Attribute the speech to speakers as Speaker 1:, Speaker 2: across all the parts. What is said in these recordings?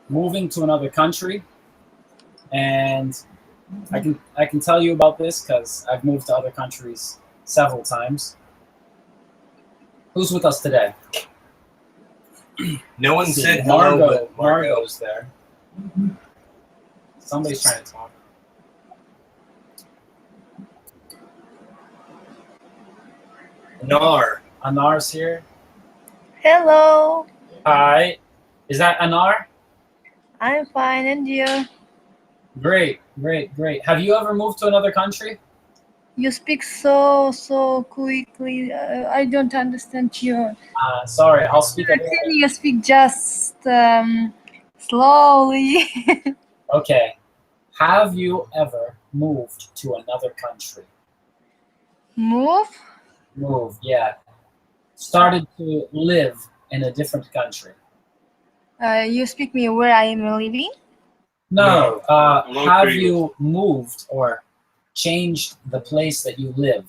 Speaker 1: moving to another country, and I can tell you about this because I've moved to other countries several times. Who's with us today?
Speaker 2: No one said hello, but Margot.
Speaker 1: Margot's there. Somebody's trying to talk. Anar's here.
Speaker 3: Hello.
Speaker 1: Hi. Is that Anar?
Speaker 3: I'm fine, and you?
Speaker 1: Great, great, great. Have you ever moved to another country?
Speaker 3: You speak so quickly. I don't understand you.
Speaker 1: Sorry, I'll speak a
Speaker 3: Can
Speaker 1: little.
Speaker 3: you speak just slowly?
Speaker 1: Okay. Have you ever moved to another country?
Speaker 3: Move?
Speaker 1: Move, yeah. Started to live in a different country.
Speaker 3: You speak me where I am living?
Speaker 1: No.
Speaker 2: No,
Speaker 1: Have
Speaker 2: locally.
Speaker 1: you moved or changed the place that you live?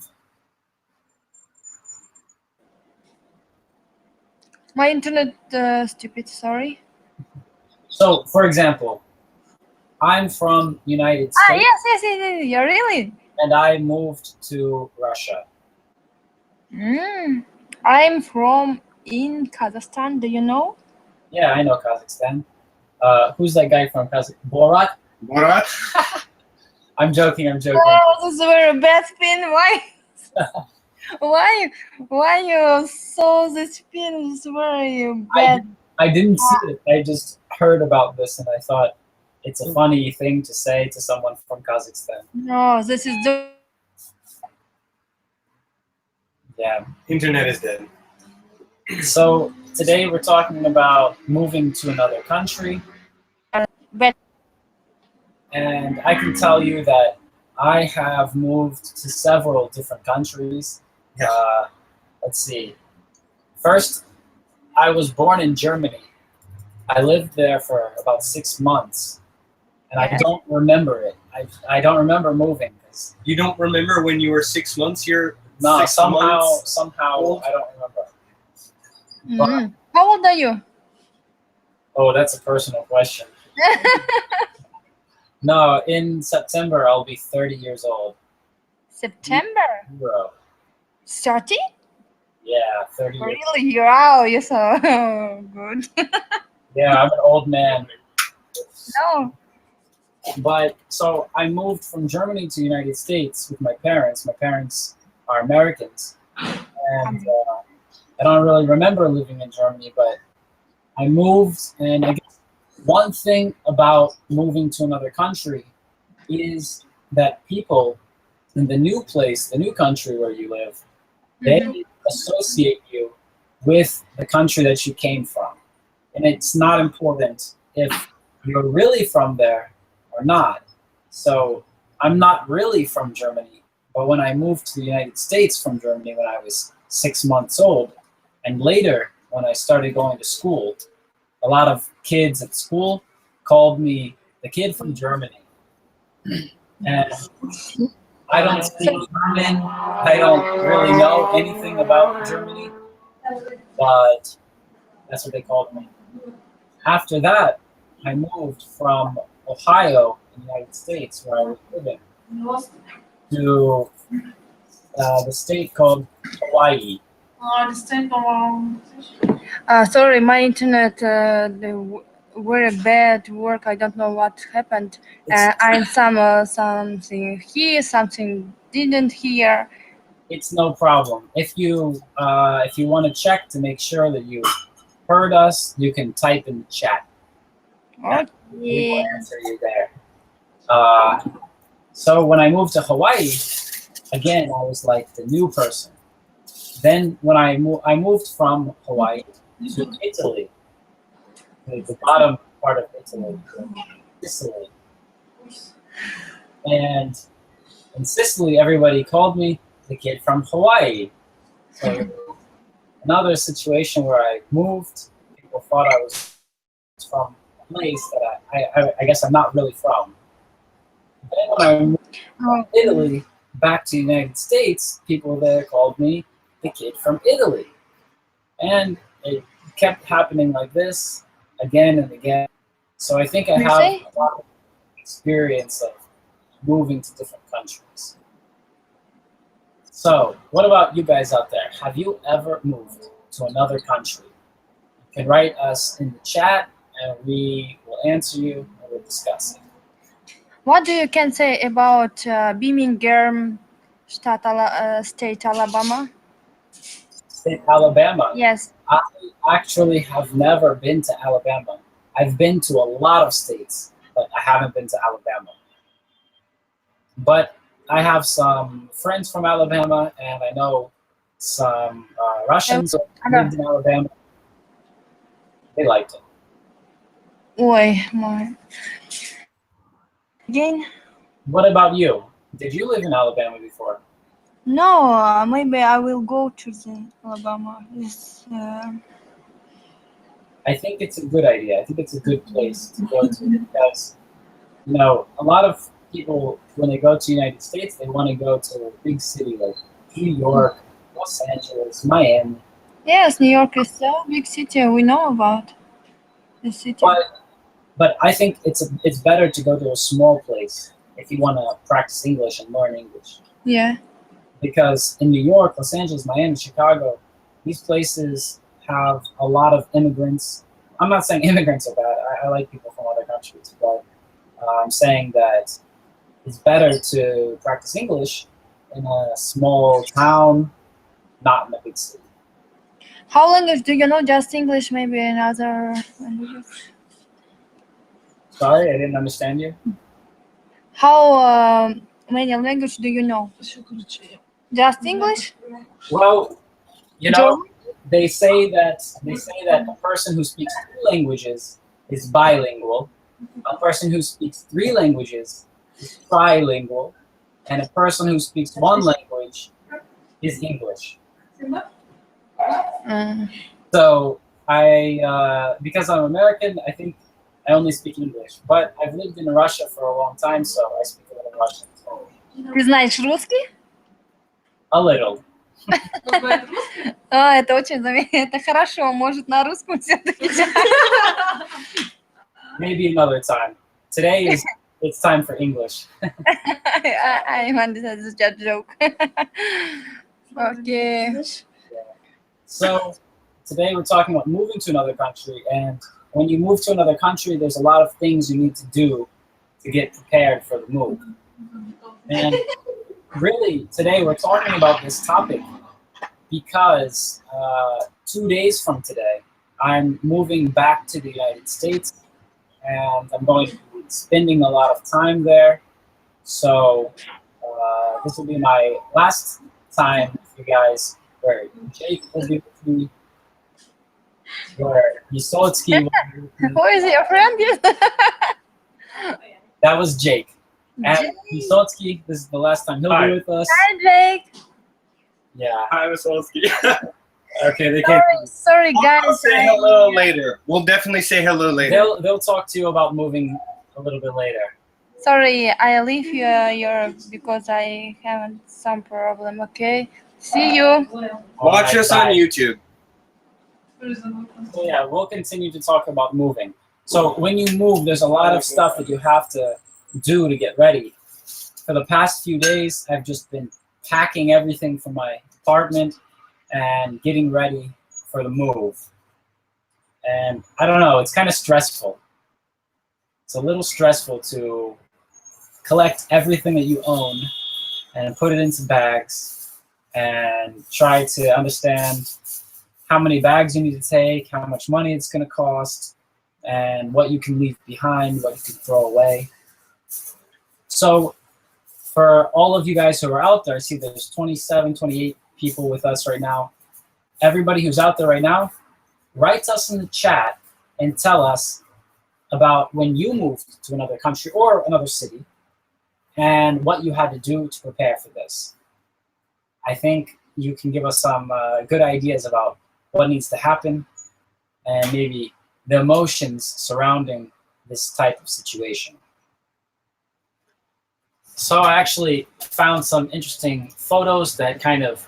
Speaker 3: My internet stupid. Sorry.
Speaker 1: So, for example, I'm from United States
Speaker 3: Yes. You're really.
Speaker 1: and I moved to Russia.
Speaker 3: I'm from in Kazakhstan. Do you know?
Speaker 1: Yeah, I know Kazakhstan. Who's that guy from Kazakhstan? Borat?
Speaker 2: Borat?
Speaker 1: I'm joking.
Speaker 3: Oh, this is a very bad spin. Why? Why you saw the spin? It's very bad.
Speaker 1: I didn't see it. I just heard about this and I thought it's a funny thing to say to someone from Kazakhstan.
Speaker 3: No, this is the.
Speaker 1: Yeah.
Speaker 2: Internet is dead.
Speaker 1: So today we're talking about moving to another country.
Speaker 3: But
Speaker 1: And I can tell you that I have moved to several different countries. Let's see. First, I was born in Germany. I lived there for about 6 months, and I don't remember it. I don't remember moving.
Speaker 2: You don't remember when you were 6 months?
Speaker 1: No,
Speaker 2: 6 months?
Speaker 1: somehow
Speaker 2: old?
Speaker 1: I don't remember.
Speaker 3: How old are you?
Speaker 1: Oh, that's a personal question. No, in September I'll be 30 years old.
Speaker 3: September.
Speaker 1: Bro.
Speaker 3: 30?
Speaker 1: Yeah, 30 years.
Speaker 3: Really? Wow, you're so good.
Speaker 1: Yeah, I'm an old man.
Speaker 3: No.
Speaker 1: But so I moved from Germany to the United States with my parents. My parents are Americans, and I don't really remember living in Germany, but I moved, and I guess one thing about moving to another country is that people in the new place, the new country where you live, they associate you with the country that you came from. And it's not important if you're really from there or not. So I'm not really from Germany, but when I moved to the United States from Germany when I was 6 months old, and later when I started going to school, a lot of kids at school called me the kid from Germany. And I don't speak German. I don't really know anything about Germany, but that's what they called me. After that, I moved from Ohio in the United States, where I was living, to the state called Hawaii.
Speaker 3: Sorry, my internet very bad work. I don't know what happened. I'm something here, something didn't hear.
Speaker 1: It's no problem. If you want to check to make sure that you heard us, you can type in the chat. We will answer you there. So when I moved to Hawaii, again, I was like the new person. Then when I moved from Hawaii to Italy, the bottom part of Italy, Sicily. And in Sicily, everybody called me the kid from Hawaii. So another situation where I moved, people thought I was from a place that I guess I'm not really from. Then when I moved from Italy back to the United States, people there called me the kid from Italy. And it kept happening like this again and again. So I think I
Speaker 3: You
Speaker 1: have
Speaker 3: say?
Speaker 1: a lot of experience of moving to different countries. So, what about you guys out there? Have you ever moved to another country? You can write us in the chat, and we will answer you and we'll discuss it.
Speaker 3: What do you can say about Birmingham, state Alabama?
Speaker 1: State Alabama.
Speaker 3: Yes.
Speaker 1: I actually have never been to Alabama. I've been to a lot of states, but I haven't been to Alabama. But I have some friends from Alabama, and I know some Russians who lived in Alabama. They liked it.
Speaker 3: Ой, my. Again?
Speaker 1: What about you? Did you live in Alabama before?
Speaker 3: No, maybe I will go to the Alabama. Yes.
Speaker 1: I think it's a good idea. I think it's a good place to go to because, you know, a lot of people, when they go to the United States, they want to go to a big city like New York, Los Angeles, Miami.
Speaker 3: Yes, New York is a big city. We know about the city.
Speaker 1: But I think it's better to go to a small place if you want to practice English and learn English.
Speaker 3: Yeah.
Speaker 1: Because in New York, Los Angeles, Miami, Chicago, these places have a lot of immigrants. I'm not saying immigrants are bad. I like people from other countries, but I'm saying that it's better to practice English in a small town, not in a big city.
Speaker 3: How language do you know? Just English, maybe another languages?
Speaker 1: Sorry, I didn't understand you.
Speaker 3: How many language do you know? Just English?
Speaker 1: Well, you know, they say that a person who speaks 2 languages is bilingual, a person who speaks 3 languages is trilingual, and a person who speaks 1 language is English. So because I'm American, I think I only speak English. But I've lived in Russia for a long time, so I speak a little Russian. So
Speaker 3: Ты знаешь русский?
Speaker 1: a little.
Speaker 3: Это очень это хорошо. Может, на русском все-таки.
Speaker 1: Maybe another time. Today it's time for English.
Speaker 3: I understand this just joke. Okay.
Speaker 1: So today we're talking about moving to another country, and when you move to another country, there's a lot of things you need to do to get prepared for the move. And really, today we're talking about this topic because 2 days from today, I'm moving back to the United States, and I'm going to be spending a lot of time there. So this will be my last time with you guys, where Jake will be with me, where Yisotsky will be with me.
Speaker 3: Who is your friend?
Speaker 1: That was Jake. And Yisotsky, this is the last time he'll be with us.
Speaker 3: Hi, Jake.
Speaker 1: Yeah.
Speaker 2: Hi, Wisolski.
Speaker 1: Okay, they can't.
Speaker 3: Sorry, guys.
Speaker 2: I'll say hello later. We'll definitely say hello later.
Speaker 1: They'll talk to you about moving a little bit later.
Speaker 3: Sorry, I leave you your because I have some problem. Okay, see you.
Speaker 2: Watch
Speaker 1: Alright,
Speaker 2: us on
Speaker 1: bye.
Speaker 2: YouTube.
Speaker 1: So yeah, we'll continue to talk about moving. So when you move, there's a lot of stuff that you have to do to get ready. For the past few days, I've just been packing everything from my apartment and getting ready for the move. And I don't know, it's kind of stressful. It's a little stressful to collect everything that you own and put it into bags and try to understand how many bags you need to take, how much money it's going to cost, and what you can leave behind, what you can throw away. So for all of you guys who are out there, I see there's 27, 28 people with us right now. Everybody who's out there right now, write us in the chat and tell us about when you moved to another country or another city and what you had to do to prepare for this. I think you can give us some good ideas about what needs to happen and maybe the emotions surrounding this type of situation. So I actually found some interesting photos that kind of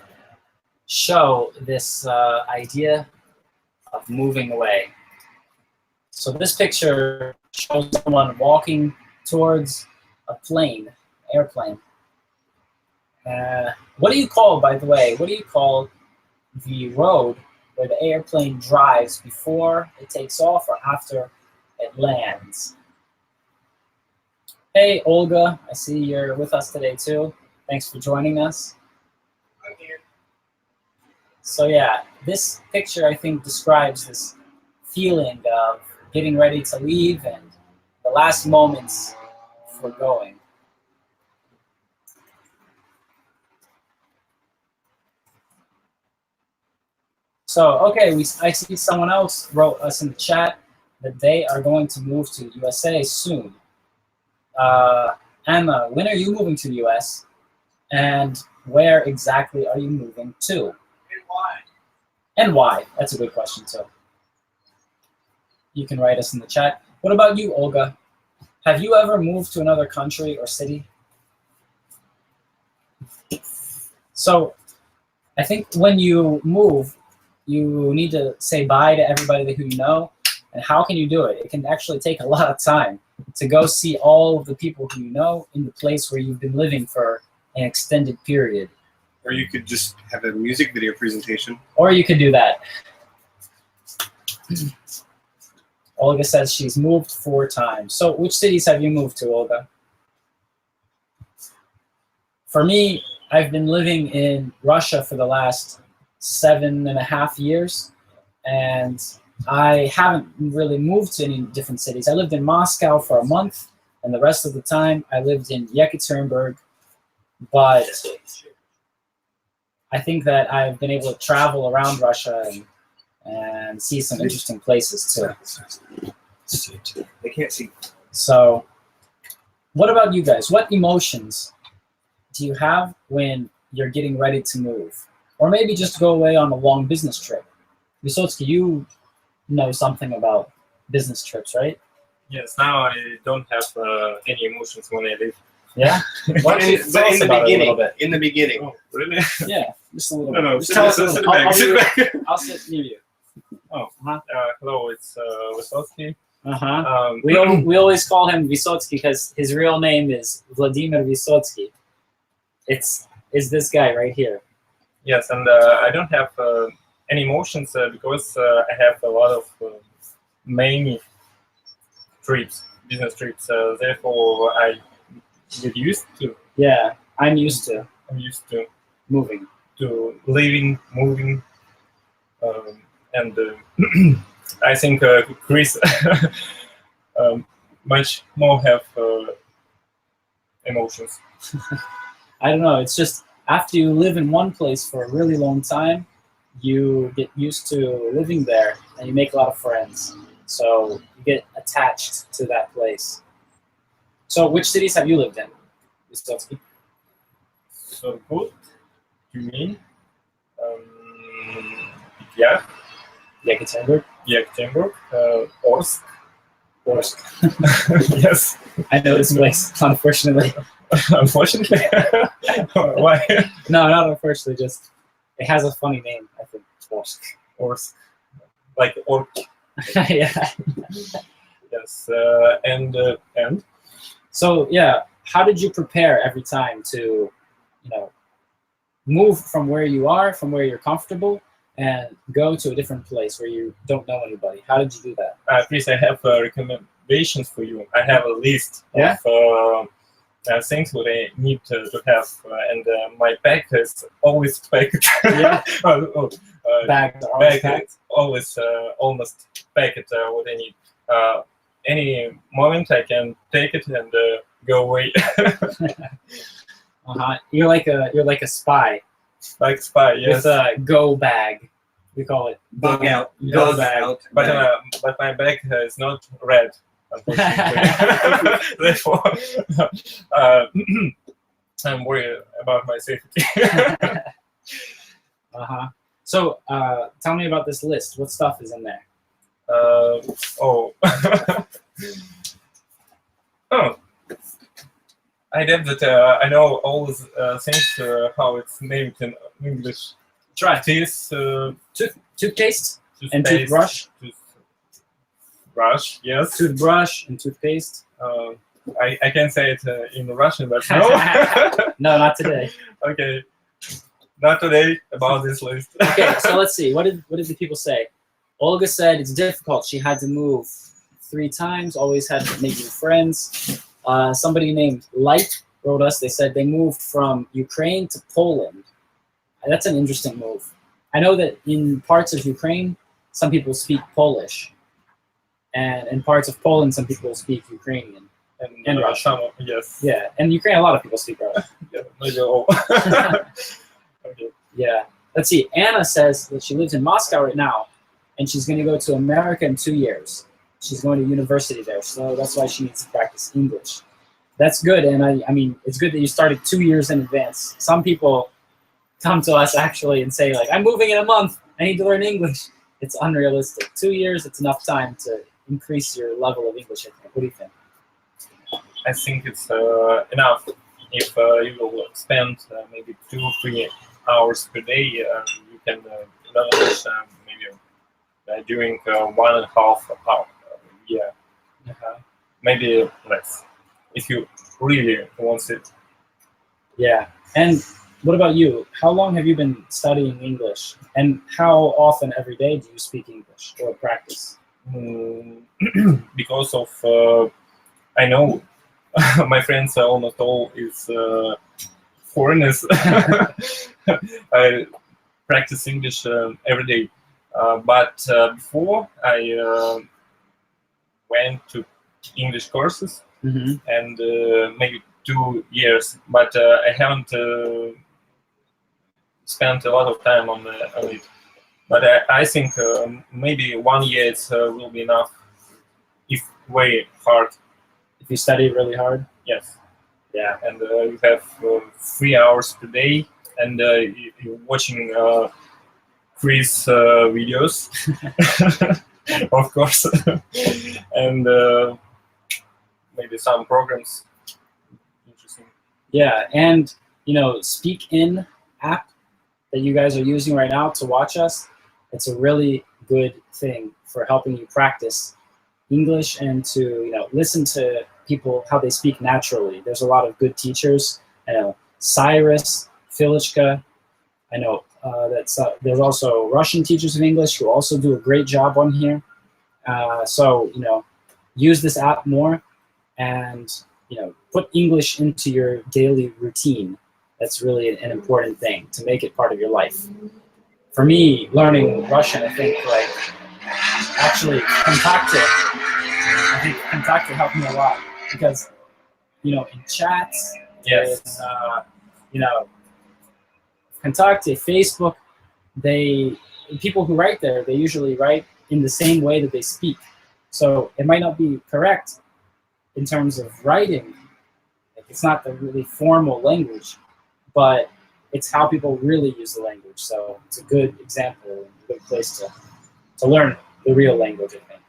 Speaker 1: show this idea of moving away. So this picture shows someone walking towards a plane, airplane. What do you call, by the way, what do you call the road where the airplane drives before it takes off or after it lands? Hey, Olga, I see you're with us today too. Thanks for joining us.
Speaker 2: I'm here.
Speaker 1: So yeah, this picture I think describes this feeling of getting ready to leave and the last moments for going. So, okay, I see someone else wrote us in the chat that they are going to move to USA soon. Emma, when are you moving to the US? And where exactly are you moving to?
Speaker 2: And why?
Speaker 1: And why? That's a good question too. You can write us in the chat. What about you, Olga? Have you ever moved to another country or city? So, I think when you move, you need to say bye to everybody who you know. And how can you do it? It can actually take a lot of time to go see all of the people who you know in the place where you've been living for an extended period.
Speaker 2: Or you could just have a music video presentation.
Speaker 1: Or you could do that. Olga says she's moved 4 times. So which cities have you moved to, Olga? For me, I've been living in Russia for the last 7.5 years, and I haven't really moved to any different cities. I lived in Moscow for a month, and the rest of the time I lived in Yekaterinburg, but I think that I've been able to travel around Russia and see some interesting places too.
Speaker 2: They can't see.
Speaker 1: So, what about you guys? What emotions do you have when you're getting ready to move? Or maybe just go away on a long business trip. Vysotsky, you know something about business trips, right?
Speaker 4: Yes, now I don't have any emotions when I leave.
Speaker 1: Yeah?
Speaker 2: But in the beginning. In the beginning.
Speaker 4: Oh, really?
Speaker 1: Yeah, just a little
Speaker 4: No,
Speaker 1: bit.
Speaker 4: no,
Speaker 1: Just tell us a
Speaker 4: sit
Speaker 1: little
Speaker 4: back,
Speaker 1: bit.
Speaker 4: sit back.
Speaker 1: I'll sit near you.
Speaker 4: Oh,
Speaker 1: Uh-huh.
Speaker 4: Hello, it's Vysotsky.
Speaker 1: Uh-huh. We always call him Vysotsky because his real name is Vladimir Vysotsky. It's this guy right here.
Speaker 4: Yes, and I don't have any emotions because I have a lot of many trips, business trips. Therefore, I get used to.
Speaker 1: Yeah, I'm used to moving.
Speaker 4: To living, moving, and I think Chris much more have emotions.
Speaker 1: I don't know. It's just after you live in one place for a really long time, you get used to living there and you make a lot of friends. So you get attached to that place. So which cities have you lived in, Vysotsky?
Speaker 4: So good, you mean? Yeah, Yekaterinburg, Orsk. Yes.
Speaker 1: I know this place, unfortunately.
Speaker 4: Unfortunately. Why?
Speaker 1: No, not unfortunately, just it has a funny name, I think.
Speaker 4: Orsk. Like orc.
Speaker 1: Yeah.
Speaker 4: Yes. And
Speaker 1: So yeah, how did you prepare every time to, move from where you are, from where you're comfortable, and go to a different place where you don't know anybody? How did you do that?
Speaker 4: Chris, I have recommendations for you. I have a list of things what I need to have, and my bag is always packed.
Speaker 1: Yeah. Bags are always
Speaker 4: bag
Speaker 1: packed.
Speaker 4: Always almost packed what I need. Any moment I can take it and go away.
Speaker 1: You're like a spy.
Speaker 4: Like spy, yes.
Speaker 1: With a go bag, we call it.
Speaker 2: Bug out.
Speaker 1: Go
Speaker 2: Bug
Speaker 1: bag.
Speaker 2: out.
Speaker 4: But my bag is not red, unfortunately. Therefore, I'm worried about my safety.
Speaker 1: So, tell me about this list. What stuff is in there?
Speaker 4: Oh. I did that. I know all these things, how it's named in English.
Speaker 1: Try.
Speaker 4: Toothpaste
Speaker 1: Toothpaste and toothbrush.
Speaker 4: Brush, yes.
Speaker 1: Toothbrush and toothpaste.
Speaker 4: I can say it in Russian, but no.
Speaker 1: No, not today.
Speaker 4: Okay, not today about this list.
Speaker 1: Okay, so let's see. What did the people say? Olga said it's difficult. She had to move 3 times. Always had to make new friends. Somebody named Light wrote us. They said they moved from Ukraine to Poland. That's an interesting move. I know that in parts of Ukraine, some people speak Polish, and in parts of Poland, some people speak Ukrainian. And Russian.
Speaker 4: Yes.
Speaker 1: Yeah, and Ukraine, a lot of people speak Russian.
Speaker 4: Yeah, maybe all. Okay.
Speaker 1: Yeah. Let's see. Anna says that she lives in Moscow right now, and she's going to go to America in 2 years. She's going to university there, so that's why she needs to practice English. That's good, and I mean, it's good that you started 2 years in advance. Some people come to us actually and say, like, I'm moving in a month. I need to learn English. It's unrealistic. 2 years, it's enough time to increase your level of English, I think. What do you think?
Speaker 4: I think it's enough if you will spend maybe 2-3 hours per day. You can learn English maybe during 1.5 hour. Yeah, maybe less if you really want it.
Speaker 1: Yeah, and what about you? How long have you been studying English, and how often every day do you speak English or practice?
Speaker 4: Because of I know my friends almost all is foreigners. I practice English every day, but before I went to English courses and maybe 2 years, but I haven't spent a lot of time on it. But I think maybe 1 year will be enough if way hard.
Speaker 1: If you study really hard?
Speaker 4: Yes.
Speaker 1: Yeah.
Speaker 4: And you have 3 hours per day, and you're watching Chris videos, of course, and maybe some programs. Interesting.
Speaker 1: Yeah, and you know, Speak In app that you guys are using right now to watch us, it's a really good thing for helping you practice English and to, you know, listen to people how they speak naturally. There's a lot of good teachers. I know Cyrus, Filichka. I know there's also Russian teachers of English who also do a great job on here. So, you know, use this app more and, you know, put English into your daily routine. That's really an important thing to make it part of your life. For me, learning Russian, I think, like, actually, Kontakte helped me a lot because, you know, in chats,
Speaker 4: Yes.
Speaker 1: you know, Kontakte, Facebook, people who write there, they usually write in the same way that they speak. So it might not be correct in terms of writing. Like, it's not the really formal language, but it's how people really use the language. So it's a good example, a good place to learn the real language, I think.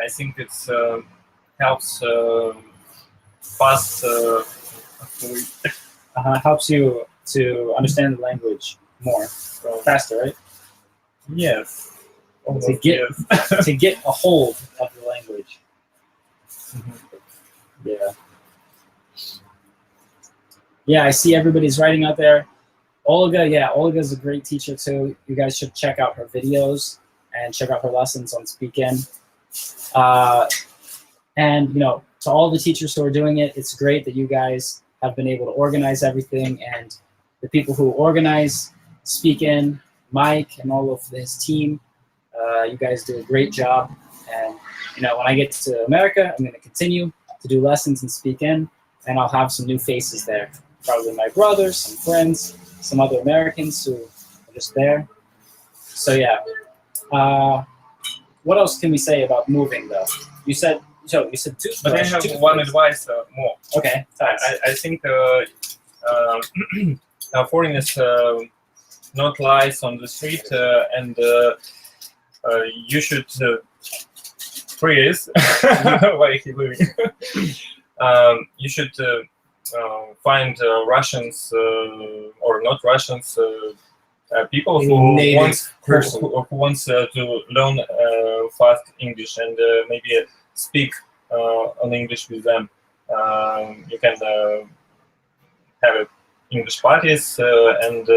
Speaker 4: I think it's helps fast.
Speaker 1: Helps you to understand the language more, faster, right?
Speaker 4: Yes. Almost,
Speaker 1: To get
Speaker 4: yes.
Speaker 1: to get a hold of the language. Yeah. Yeah, I see everybody's writing out there. Olga, yeah, Olga's a great teacher too. You guys should check out her videos and check out her lessons on Speak-In. And, you know, to all the teachers who are doing it, it's great that you guys have been able to organize everything, and the people who organize Speak-In, Mike, and all of his team, you guys do a great job. And, you know, when I get to America, I'm going to continue to do lessons in Speak-In, and I'll have some new faces there. Probably my brothers, some friends, some other Americans who are just there. So, yeah. What else can we say about moving, though? You said toothbrush.
Speaker 4: But I have one advice more.
Speaker 1: Okay.
Speaker 4: I think foreigners not lies on the street, and you should freeze like he living. You should find Russians or not Russians people
Speaker 2: Any
Speaker 4: who
Speaker 2: native
Speaker 4: wants
Speaker 2: person.
Speaker 4: who wants to learn fast English and maybe speak on English with them. You can have English parties and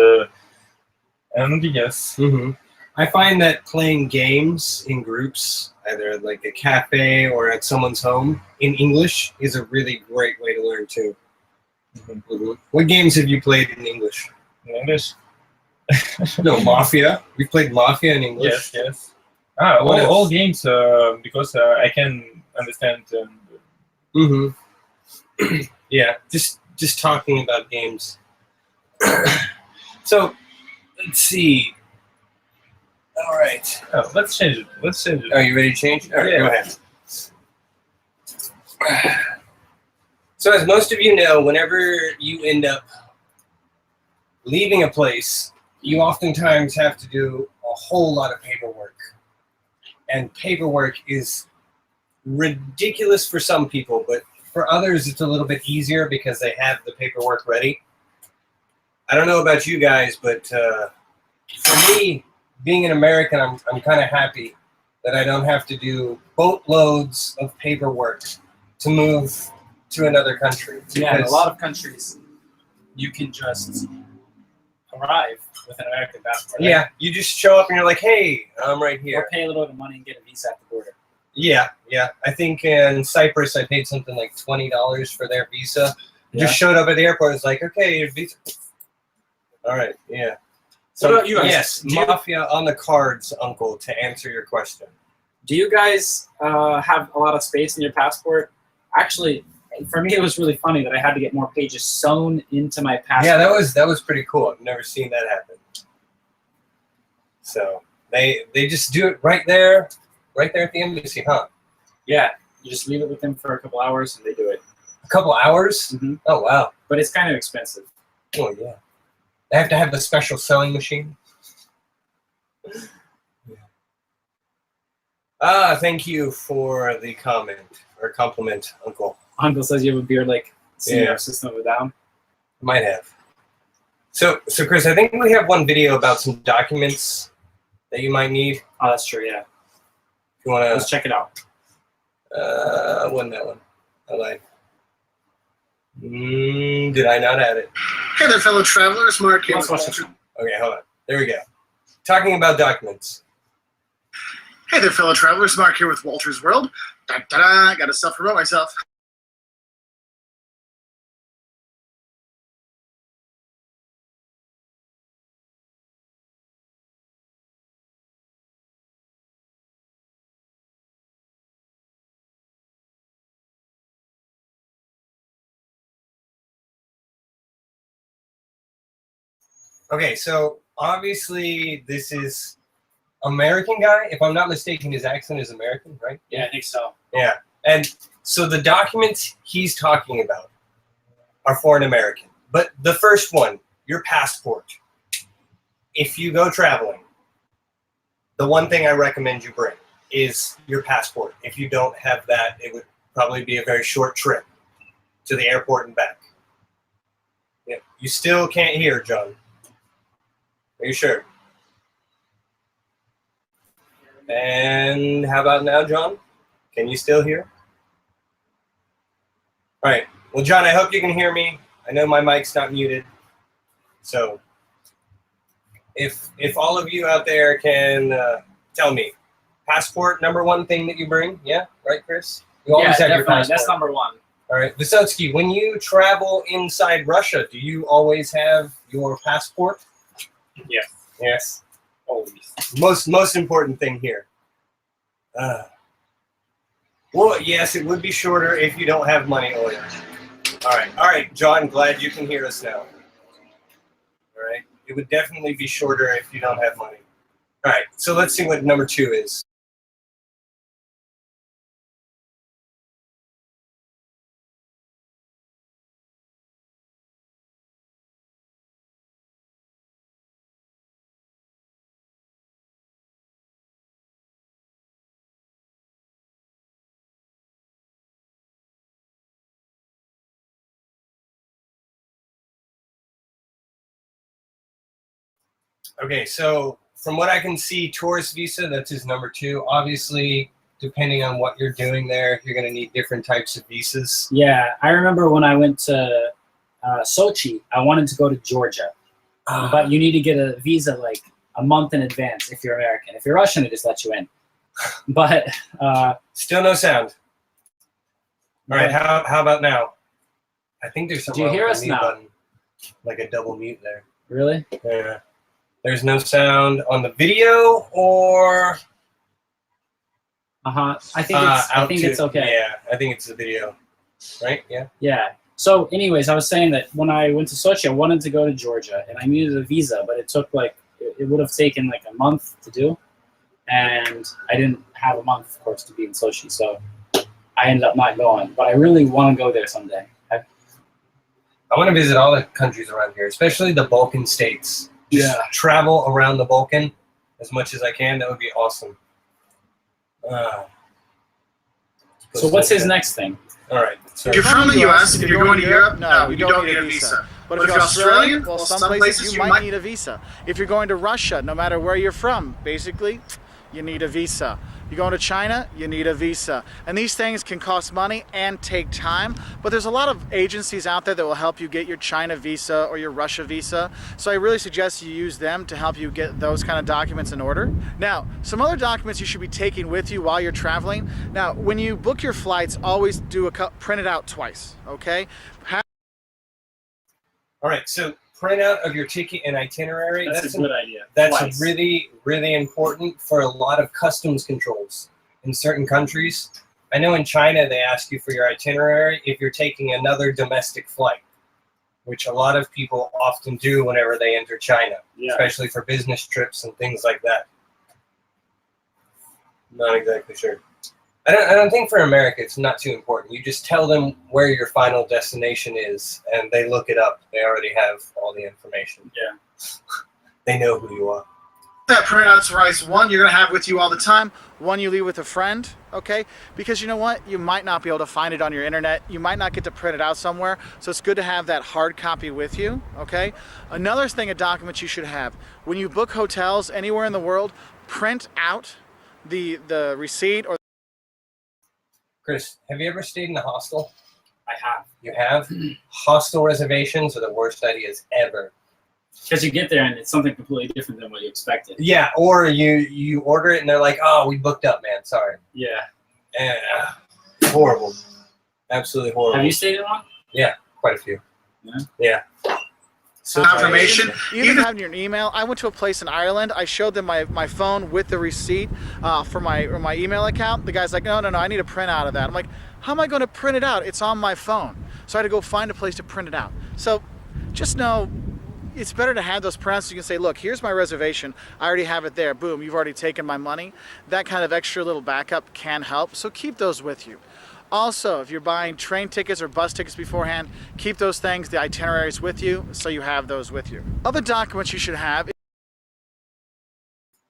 Speaker 4: yes.
Speaker 2: Mm-hmm. I find that playing games in groups, either like a cafe or at someone's home, in English is a really great way to learn too. Mm-hmm. What games have you played in English?
Speaker 4: In English?
Speaker 2: No, Mafia. We played Mafia in English.
Speaker 4: Yes.
Speaker 2: What
Speaker 4: All
Speaker 2: else?
Speaker 4: games because I can understand.
Speaker 2: Mm-hmm. Yeah, just talking about games. So, let's see. All right.
Speaker 4: Oh, let's change it. Let's change it.
Speaker 2: Are you ready to change? All right,
Speaker 4: Yeah.
Speaker 2: go ahead. So, as most of you know, whenever you end up leaving a place, you oftentimes have to do a whole lot of paperwork. And paperwork is ridiculous for some people, but for others, it's a little bit easier because they have the paperwork ready. I don't know about you guys, but for me, being an American, I'm kind of happy that I don't have to do boatloads of paperwork to move to another country.
Speaker 1: Yeah, in a lot of countries, you can just arrive with an American passport. Right?
Speaker 2: Yeah, you just show up and you're like, hey, I'm right here.
Speaker 1: Or pay a little bit of money and get a visa at the border.
Speaker 2: Yeah. I think in Cyprus, I paid something like $20 for their visa.
Speaker 1: Yeah.
Speaker 2: Just showed up at the airport. It's like, okay, your visa. All right, yeah.
Speaker 1: What about you guys?
Speaker 2: Yes, Mafia on the cards, Uncle, to answer your question.
Speaker 1: Do you guys have a lot of space in your passport? Actually, for me, it was really funny that I had to get more pages sewn into my passport.
Speaker 2: Yeah, that was pretty cool. I've never seen that happen. So they just do it right there at the embassy, huh?
Speaker 1: Yeah, you just leave it with them for a couple hours and they do it.
Speaker 2: A couple hours?
Speaker 1: Mm-hmm.
Speaker 2: Oh, wow.
Speaker 1: But it's kind of expensive.
Speaker 2: Oh, yeah. They have to have the special sewing machine. Yeah. Thank you for the comment or compliment, Uncle.
Speaker 1: Uncle says you have a beard like Senior
Speaker 2: Yeah.
Speaker 1: System of a Down.
Speaker 2: Might have. So Chris, I think we have one video about some documents that you might need.
Speaker 1: Oh, that's true, yeah.
Speaker 2: If you want to...
Speaker 1: Let's check it out.
Speaker 2: Wasn't that one? I lied. Did I not add it?
Speaker 5: Hey there, fellow travelers. Mark here.
Speaker 1: Let's watch this one.
Speaker 2: Okay, hold on. There we go. Talking about documents.
Speaker 5: Hey there, fellow travelers. Mark here with Walter's World. Da-da-da. Got to self-promote myself.
Speaker 2: Okay, so obviously this is American guy. If I'm not mistaken, his accent is American, right?
Speaker 1: Yeah, I think so.
Speaker 2: Yeah. And so the documents he's talking about are for an American. But the first one, your passport. If you go traveling, the one thing I recommend you bring is your passport. If you don't have that, it would probably be a very short trip to the airport and back. Yeah. You still can't hear, John. Are you sure? And how about now, John? Can you still hear? All right. Well, John, I hope you can hear me. I know my mic's not muted. So if all of you out there can tell me, passport, number one thing that you bring? Yeah? Right, Chris? You always have your passport.
Speaker 1: That's number one.
Speaker 2: All right. Vysotsky, when you travel inside Russia, do you always have your passport?
Speaker 4: Yes.
Speaker 2: Yes.
Speaker 4: Always.
Speaker 2: Most important thing here. Well, yes, it would be shorter if you don't have money order. All right, John, glad you can hear us now. All right, it would definitely be shorter if you don't have money. All right, so let's see what number 2 is. Okay, so from what I can see, tourist visa, that's his number 2. Obviously, depending on what you're doing there, you're going to need different types of visas.
Speaker 1: Yeah, I remember when I went to Sochi, I wanted to go to Georgia. But you need to get a visa like a month in advance if you're American. If you're Russian, it just lets you in. But
Speaker 2: still no sound. All right, how about now? I think there's something
Speaker 1: do you hear
Speaker 2: wrong with
Speaker 1: us
Speaker 2: the mute
Speaker 1: now?
Speaker 2: button. Like a double mute there.
Speaker 1: Really?
Speaker 2: Yeah. There's no sound on the video or
Speaker 1: I think it's okay.
Speaker 2: Yeah, I think it's the video. Right? Yeah.
Speaker 1: Yeah. So anyways, I was saying that when I went to Sochi, I wanted to go to Georgia and I needed a visa, but it took it would have taken like a month to do. And I didn't have a month, of course, to be in Sochi. So I ended up not going, but I really want to go there someday.
Speaker 2: I want to visit all the countries around here, especially the Balkan states. Just travel around the Balkan as much as I can. That would be awesome.
Speaker 1: So what's his next thing?
Speaker 2: All right.
Speaker 5: If you're from the U.S., if you're going to Europe, no, you don't need a visa. But if you're Australian, well, some places you might need a visa.
Speaker 6: If you're going to Russia, no matter where you're from, basically, you need a visa. You're going to China, you need a visa. And these things can cost money and take time, but there's a lot of agencies out there that will help you get your China visa or your Russia visa. So I really suggest you use them to help you get those kind of documents in order. Now, some other documents you should be taking with you while you're traveling. Now, when you book your flights, always do print it out twice, okay?
Speaker 2: All right, so printout of your ticket and itinerary.
Speaker 1: That's a good idea.
Speaker 2: That's really, really important for a lot of customs controls in certain countries. I know in China they ask you for your itinerary if you're taking another domestic flight, which a lot of people often do whenever they enter China, especially for business trips and things like that. Not exactly sure. I don't think for America it's not too important. You just tell them where your final destination is, and they look it up. They already have all the information.
Speaker 1: Yeah.
Speaker 2: They know who you are.
Speaker 5: That printout's rice. One you're going to have with you all the time.
Speaker 6: One you leave with a friend, okay? Because you know what? You might not be able to find it on your internet. You might not get to print it out somewhere. So it's good to have that hard copy with you, okay? Another thing, a document you should have. When you book hotels anywhere in the world, print out the receipt or
Speaker 2: Chris, have you ever stayed in a hostel?
Speaker 1: I have.
Speaker 2: You have? Hostel reservations are the worst ideas ever.
Speaker 1: Because you get there and it's something completely different than what you expected.
Speaker 2: Yeah, or you order it and they're like, oh, we booked up, man. Sorry.
Speaker 1: Yeah.
Speaker 2: And, horrible. Absolutely horrible.
Speaker 1: Have you stayed in one?
Speaker 2: Yeah, quite a few. Yeah. So
Speaker 5: Confirmation.
Speaker 6: Even having your email. I went to a place in Ireland. I showed them my phone with the receipt for my email account. The guy's like, no, I need a print out of that. I'm like, how am I going to print it out? It's on my phone. So I had to go find a place to print it out. So just know it's better to have those prints. So you can say, look, here's my reservation. I already have it there. Boom, you've already taken my money. That kind of extra little backup can help. So keep those with you. Also, if you're buying train tickets or bus tickets beforehand, keep those things, the itineraries with you, so you have those with you. Other documents you should have.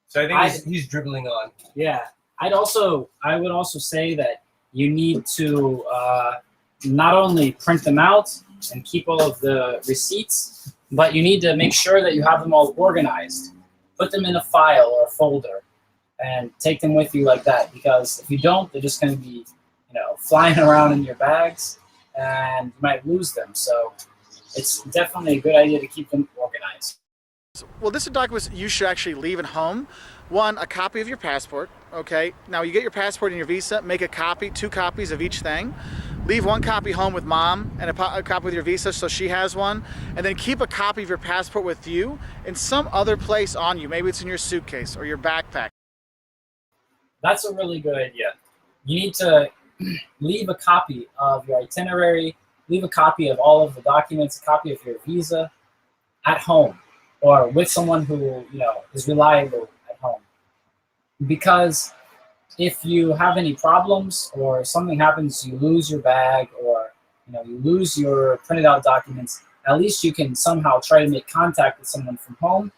Speaker 2: So I think he's dribbling on.
Speaker 1: Yeah. I would also say that you need to not only print them out and keep all of the receipts, but you need to make sure that you have them all organized. Put them in a file or a folder and take them with you like that, because if you don't, they're just going to be flying around in your bags and you might lose them. So it's definitely a good idea to keep them organized.
Speaker 6: Well, this is documents you should actually leave at home. One, a copy of your passport, okay? Now you get your passport and your visa, make a copy, 2 copies of each thing. Leave 1 copy home with mom and a copy with your visa so she has one. And then keep a copy of your passport with you in some other place on you. Maybe it's in your suitcase or your backpack.
Speaker 1: That's a really good idea. You need to leave a copy of your itinerary, leave a copy of all of the documents, a copy of your visa at home or with someone who is reliable at home. Because if you have any problems or something happens, you lose your bag or you lose your printed out documents, at least you can somehow try to make contact with someone from home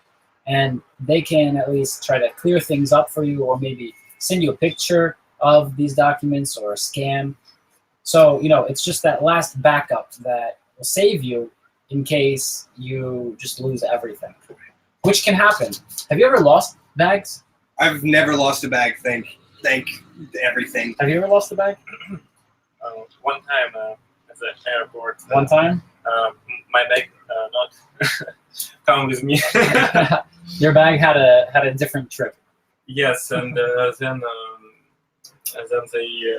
Speaker 1: and they can at least try to clear things up for you or maybe send you a picture of these documents or a scan. So, it's just that last backup that will save you in case you just lose everything. which can happen. Have you ever lost bags?
Speaker 2: I've never lost a bag. Thank everything.
Speaker 1: Have you ever lost a bag?
Speaker 4: One time at the airport.
Speaker 1: One time?
Speaker 4: My bag not come with me.
Speaker 1: Your bag had a different trip.
Speaker 4: Yes, and then they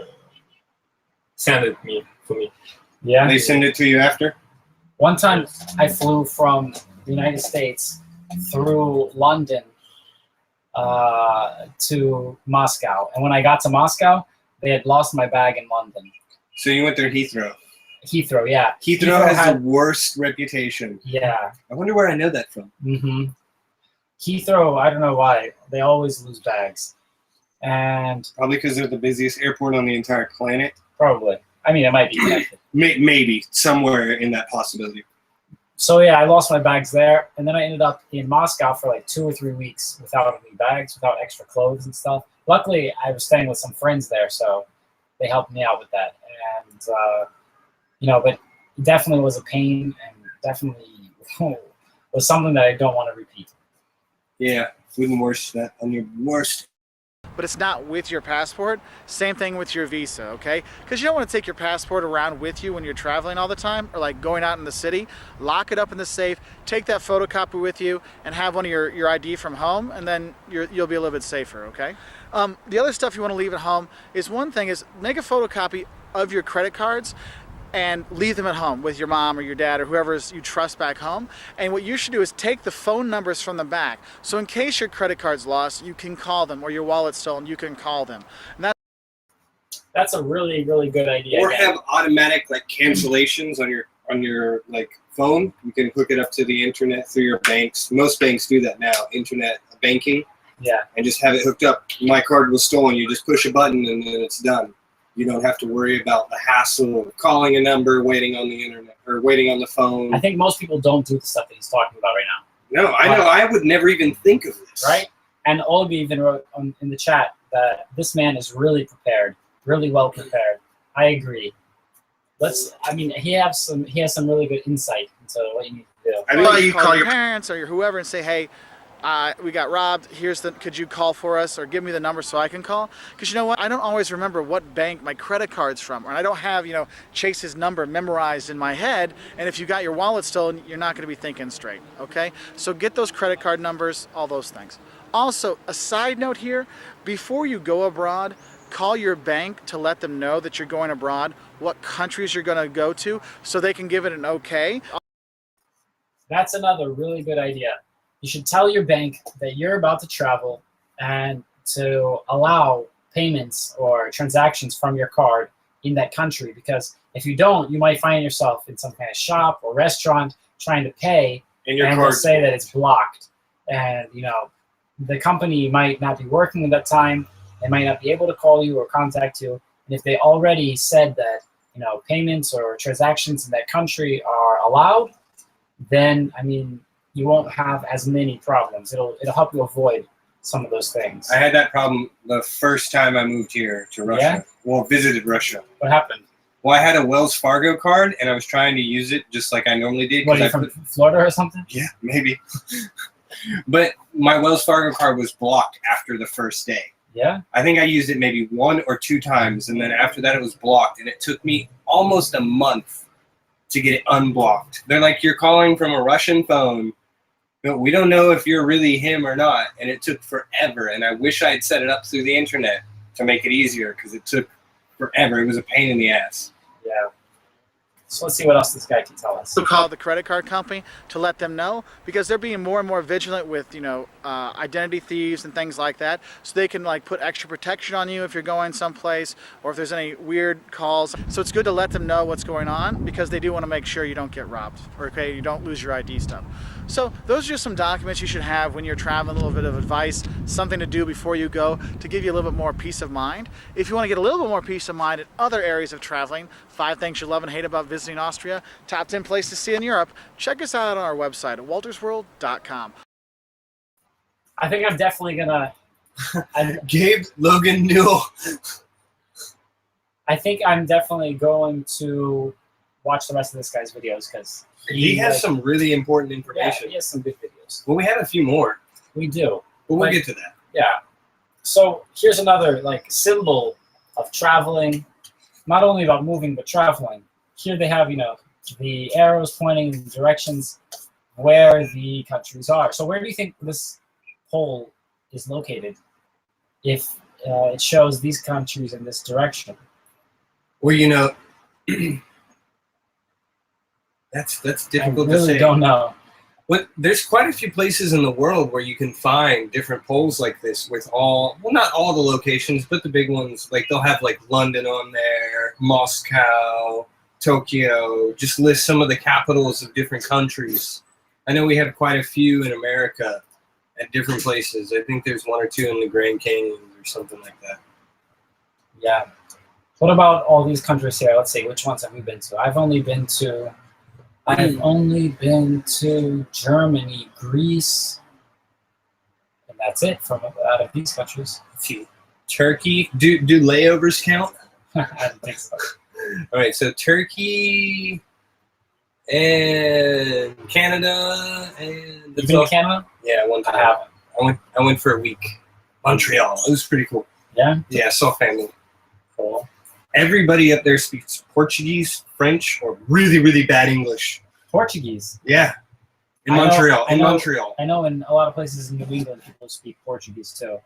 Speaker 4: sent it to me.
Speaker 1: Yeah.
Speaker 2: They send it to you after?
Speaker 1: One time I flew from the United States through London to Moscow. And when I got to Moscow, they had lost my bag in London.
Speaker 2: So you went through Heathrow?
Speaker 1: Heathrow, yeah.
Speaker 2: Heathrow has the worst reputation.
Speaker 1: Yeah.
Speaker 2: I wonder where I know that from.
Speaker 1: Mm-hmm. Heathrow, I don't know why. They always lose bags. And
Speaker 2: Probably because they're the busiest airport on the entire planet.
Speaker 1: probably. I mean, it might be connected.
Speaker 2: Maybe somewhere in that possibility.
Speaker 1: So yeah, I lost my bags there, and then I ended up in Moscow for like 2 or 3 weeks without any bags, without extra clothes and stuff. Luckily, I was staying with some friends there, so they helped me out with that. And but it definitely was a pain, and definitely was something that I don't want to repeat.
Speaker 2: Yeah, wouldn't wish that on your worst.
Speaker 6: But it's not with your passport. Same thing with your visa, okay? Because you don't want to take your passport around with you when you're traveling all the time, or like going out in the city. Lock it up in the safe, take that photocopy with you, and have one of your ID from home, and then you'll be a little bit safer, okay? The other stuff you want to leave at home is, one thing is, make a photocopy of your credit cards and leave them at home with your mom or your dad or whoever you trust back home. And what you should do is take the phone numbers from the back. So in case your credit card's lost, you can call them, or your wallet's stolen, you can call them. And
Speaker 1: that's a really, really good idea.
Speaker 2: Or have automatic like cancellations on your like phone. You can hook it up to the internet through your banks. Most banks do that now, internet banking.
Speaker 1: Yeah.
Speaker 2: And just have it hooked up. My card was stolen. You just push a button and then it's done. You don't have to worry about the hassle of calling a number, waiting on the internet, or waiting on the phone.
Speaker 1: I think most people don't do the stuff that he's talking about right now.
Speaker 2: No, I know. I would never even think of this.
Speaker 1: Right? And Olga even wrote in the chat that this man is really prepared, really well prepared. I agree. He has some really good insight into what you need to do.
Speaker 2: I know
Speaker 6: you call your parents or your whoever and say, hey, we got robbed. Could you call for us, or give me the number so I can call? Because you know what? I don't always remember what bank my credit card's from, and I don't have Chase's number memorized in my head. And if you got your wallet stolen, you're not going to be thinking straight. Okay? So get those credit card numbers, all those things. Also, a side note here: before you go abroad, call your bank to let them know that you're going abroad, what countries you're going to go to, so they can give it an okay.
Speaker 1: That's another really good idea. You should tell your bank that you're about to travel and to allow payments or transactions from your card in that country, because if you don't, you might find yourself in some kind of shop or restaurant trying to pay,
Speaker 2: and your
Speaker 1: and
Speaker 2: card
Speaker 1: they'll say that it's blocked. And the company might not be working at that time. They might not be able to call you or contact you. And if they already said that payments or transactions in that country are allowed, then you won't have as many problems. It'll help you avoid some of those things.
Speaker 2: I had that problem the first time I moved here to Russia.
Speaker 1: Yeah?
Speaker 2: Well, visited Russia.
Speaker 1: What happened?
Speaker 2: Well, I had a Wells Fargo card, and I was trying to use it just like I normally did.
Speaker 1: What, are you from Florida or something?
Speaker 2: Yeah, maybe. But my Wells Fargo card was blocked after the first day.
Speaker 1: Yeah?
Speaker 2: I think I used it maybe 1 or 2 times, and then after that it was blocked, and it took me almost a month to get it unblocked. They're like, you're calling from a Russian phone, but we don't know if you're really him or not, and it took forever, and I wish I had set it up through the internet to make it easier, because it took forever. It was a pain in the ass.
Speaker 1: Yeah. So let's see what else this guy can tell us.
Speaker 6: So call the credit card company to let them know, because they're being more and more vigilant with identity thieves and things like that, so they can put extra protection on you if you're going someplace, or if there's any weird calls. So it's good to let them know what's going on, because they do want to make sure you don't get robbed, or you don't lose your ID stuff. So those are just some documents you should have when you're traveling, a little bit of advice, something to do before you go to give you a little bit more peace of mind. If you want to get a little bit more peace of mind in other areas of traveling, 5 things you love and hate about visiting Austria, top 10 places to see in Europe, check us out on our website at waltersworld.com.
Speaker 1: I think I'm definitely gonna.
Speaker 2: Gabe Logan Newell.
Speaker 1: I think I'm definitely going to watch the rest of this guy's videos because
Speaker 2: He has some really important
Speaker 1: yeah,
Speaker 2: information.
Speaker 1: he has some good videos.
Speaker 2: Well, we have a few more,
Speaker 1: We do.
Speaker 2: but we'll
Speaker 1: Like-
Speaker 2: get to that.
Speaker 1: Yeah. So here's another like symbol of traveling, not only about moving but traveling. Here they have, the arrows pointing in directions where the countries are. So where do you think this pole is located? If it shows these countries in this direction.
Speaker 2: Well, that's difficult
Speaker 1: I
Speaker 2: to
Speaker 1: really
Speaker 2: say.
Speaker 1: don't know.
Speaker 2: But there's quite a few places in the world where you can find different poles like this with not all the locations, but the big ones. Like they'll have like London on there, Moscow, Tokyo, just list some of the capitals of different countries. I know we have quite a few in America at different places. I think there's 1 or 2 in the Grand Canyon or something like that.
Speaker 1: Yeah. What about all these countries here? Let's see, which ones have we been to? I've only been to Germany, Greece, and that's it from out of these countries.
Speaker 2: Let's see. Turkey. Do layovers count?
Speaker 1: I don't think so.
Speaker 2: All right, so Turkey and Canada and
Speaker 1: You been to Canada?
Speaker 2: Yeah, one
Speaker 1: I
Speaker 2: time.
Speaker 1: haven't.
Speaker 2: I went for a week. Montreal. It was pretty cool.
Speaker 1: Yeah?
Speaker 2: Yeah, I saw family.
Speaker 1: Cool.
Speaker 2: Everybody up there speaks Portuguese, French, or really, really bad English.
Speaker 1: Portuguese.
Speaker 2: Yeah. In
Speaker 1: I know-
Speaker 2: Montreal.
Speaker 1: I
Speaker 2: In
Speaker 1: know-
Speaker 2: Montreal.
Speaker 1: I know in a lot of places in New England, people speak Portuguese too.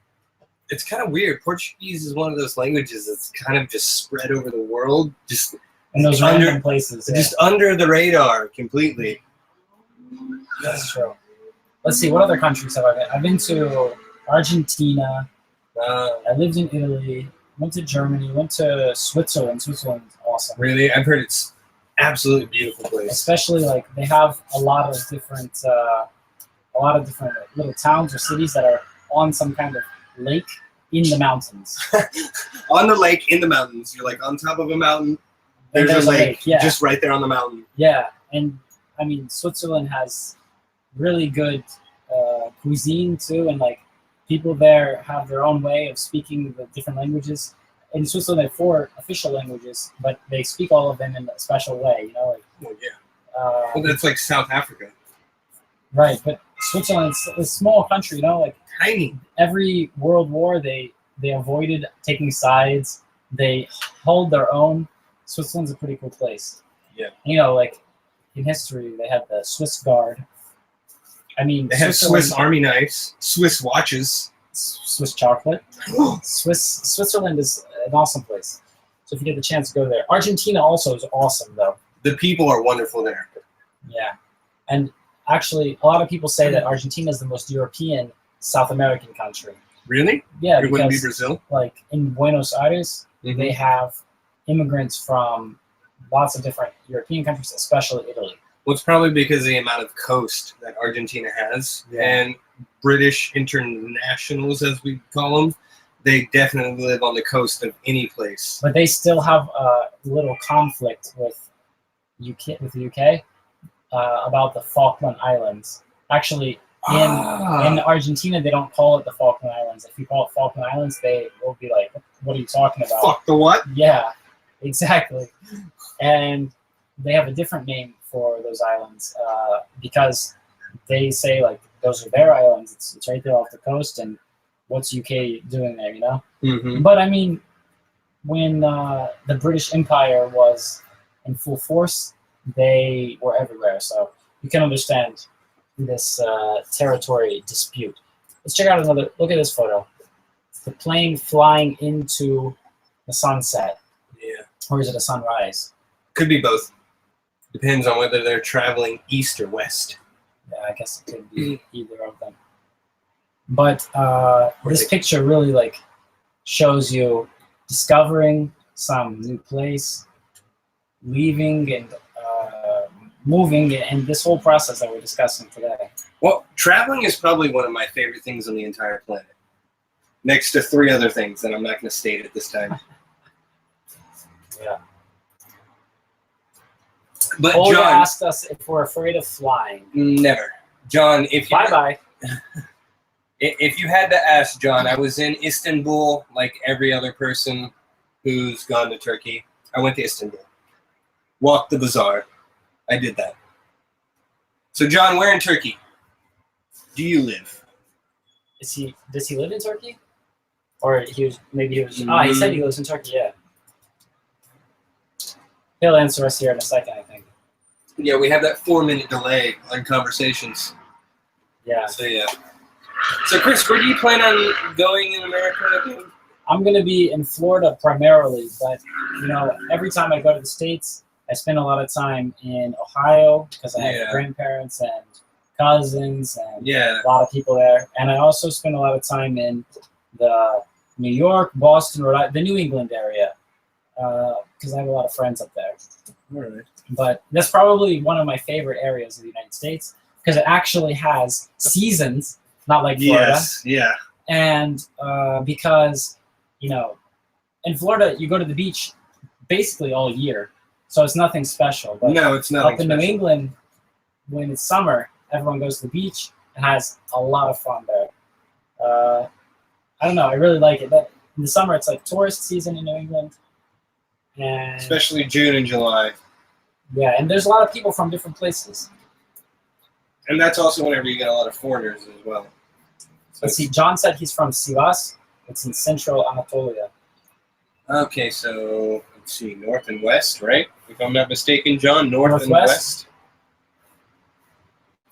Speaker 2: It's kind of weird. Portuguese is one of those languages that's kind of just spread over the world, just
Speaker 1: In those
Speaker 2: Under-
Speaker 1: random places. Yeah,
Speaker 2: just under the radar completely.
Speaker 1: that's true. Let's see, what other countries have I been? I've been to Argentina. I lived in Italy. Went to Germany. Went to Switzerland. Switzerland's awesome.
Speaker 2: Really, I've heard it's absolutely beautiful place.
Speaker 1: Especially like they have a lot of different little towns or cities that are on some kind of lake in the mountains.
Speaker 2: On the lake, in the mountains. You're like on top of a mountain.
Speaker 1: And
Speaker 2: There's a lake,
Speaker 1: yeah.
Speaker 2: just right there on the mountain.
Speaker 1: Yeah, and I mean Switzerland has really good cuisine too, and like people there have their own way of speaking the different languages. In Switzerland, they have 4 official languages, but they speak all of them in a special way. Like
Speaker 2: Well, yeah. Well, that's like South Africa.
Speaker 1: right. But Switzerland's a small country. Like
Speaker 2: Tiny.
Speaker 1: every World War, they avoided taking sides. They hold their own. Switzerland's a pretty cool place.
Speaker 2: Yeah.
Speaker 1: Like in history, they had the Swiss Guard. I mean,
Speaker 2: They have Swiss Army knives, Swiss watches.
Speaker 1: Swiss chocolate. Switzerland is an awesome place. So if you get the chance to go there. Argentina also is awesome, though.
Speaker 2: The people are wonderful there.
Speaker 1: Yeah. And actually, a lot of people say that Argentina is the most European South American country.
Speaker 2: Really?
Speaker 1: Yeah,
Speaker 2: It wouldn't be
Speaker 1: because
Speaker 2: Brazil?
Speaker 1: like in Buenos Aires,
Speaker 2: Mhm.
Speaker 1: they have immigrants from lots of different European countries, especially Italy.
Speaker 2: Well, it's probably because of the amount of coast that Argentina has.
Speaker 1: Yeah.
Speaker 2: And British internationals, as we call them, they definitely live on the coast of any place.
Speaker 1: But they still have a little conflict with the UK about the Falkland Islands. Actually, in Argentina, they don't call it the Falkland Islands. If you call it Falkland Islands, they will be like, "What are you talking about?"
Speaker 2: Fuck the what?
Speaker 1: Yeah, exactly. And they have a different name for those islands because they say like those are their islands. It's right there off the coast, and what's UK doing there?
Speaker 2: Mm-hmm.
Speaker 1: But I mean, when the British Empire was in full force, they were everywhere. So you can understand this territory dispute. Let's check out another. Look at this photo. It's the plane flying into the sunset,
Speaker 2: Yeah.
Speaker 1: or is it a sunrise?
Speaker 2: Could be both. Depends on whether they're traveling east or west.
Speaker 1: Yeah, I guess it could be either of them. But this
Speaker 2: Right.
Speaker 1: picture really like shows you discovering some new place, leaving and moving, and this whole process that we're discussing today.
Speaker 2: Well, traveling is probably one of my favorite things on the entire planet. Next to 3 other things that I'm not going to state at this time.
Speaker 1: Yeah.
Speaker 2: But
Speaker 1: Olga
Speaker 2: John,
Speaker 1: asked us if we're afraid of flying.
Speaker 2: never. John, if you
Speaker 1: Bye-bye.
Speaker 2: If you had to ask, John, I was in Istanbul like every other person who's gone to Turkey. I went to Istanbul. walk the bazaar. I did that. So, John, where in Turkey do you live?
Speaker 1: Does he live in Turkey? Or he was he said he lives in Turkey, yeah. He'll answer us here in a second, I think.
Speaker 2: Yeah, we have that 4-minute delay on conversations.
Speaker 1: Yeah.
Speaker 2: So, yeah. So, Chris, where do you plan on going in America?
Speaker 1: I'm going to be in Florida primarily, but, every time I go to the States, I spend a lot of time in Ohio because I have grandparents and cousins and a lot of people there. And I also spend a lot of time in the New York, Boston, the New England area because I have a lot of friends up there.
Speaker 2: All right.
Speaker 1: But that's probably one of my favorite areas of the United States because it actually has seasons, not like Florida.
Speaker 2: Yes, yeah.
Speaker 1: And because, in Florida, you go to the beach basically all year. So it's nothing special. But
Speaker 2: no, it's nothing
Speaker 1: up in New England, when it's summer, everyone goes to the beach and has a lot of fun there. I don't know. I really like it. But in the summer, it's like tourist season in New England. And
Speaker 2: especially June and July.
Speaker 1: Yeah, and there's a lot of people from different places.
Speaker 2: And that's also whenever you get a lot of foreigners as well. So
Speaker 1: let's see, John said he's from Sivas. It's in central Anatolia.
Speaker 2: Okay, so let's see, north and west, right? If I'm not mistaken, John, north and west.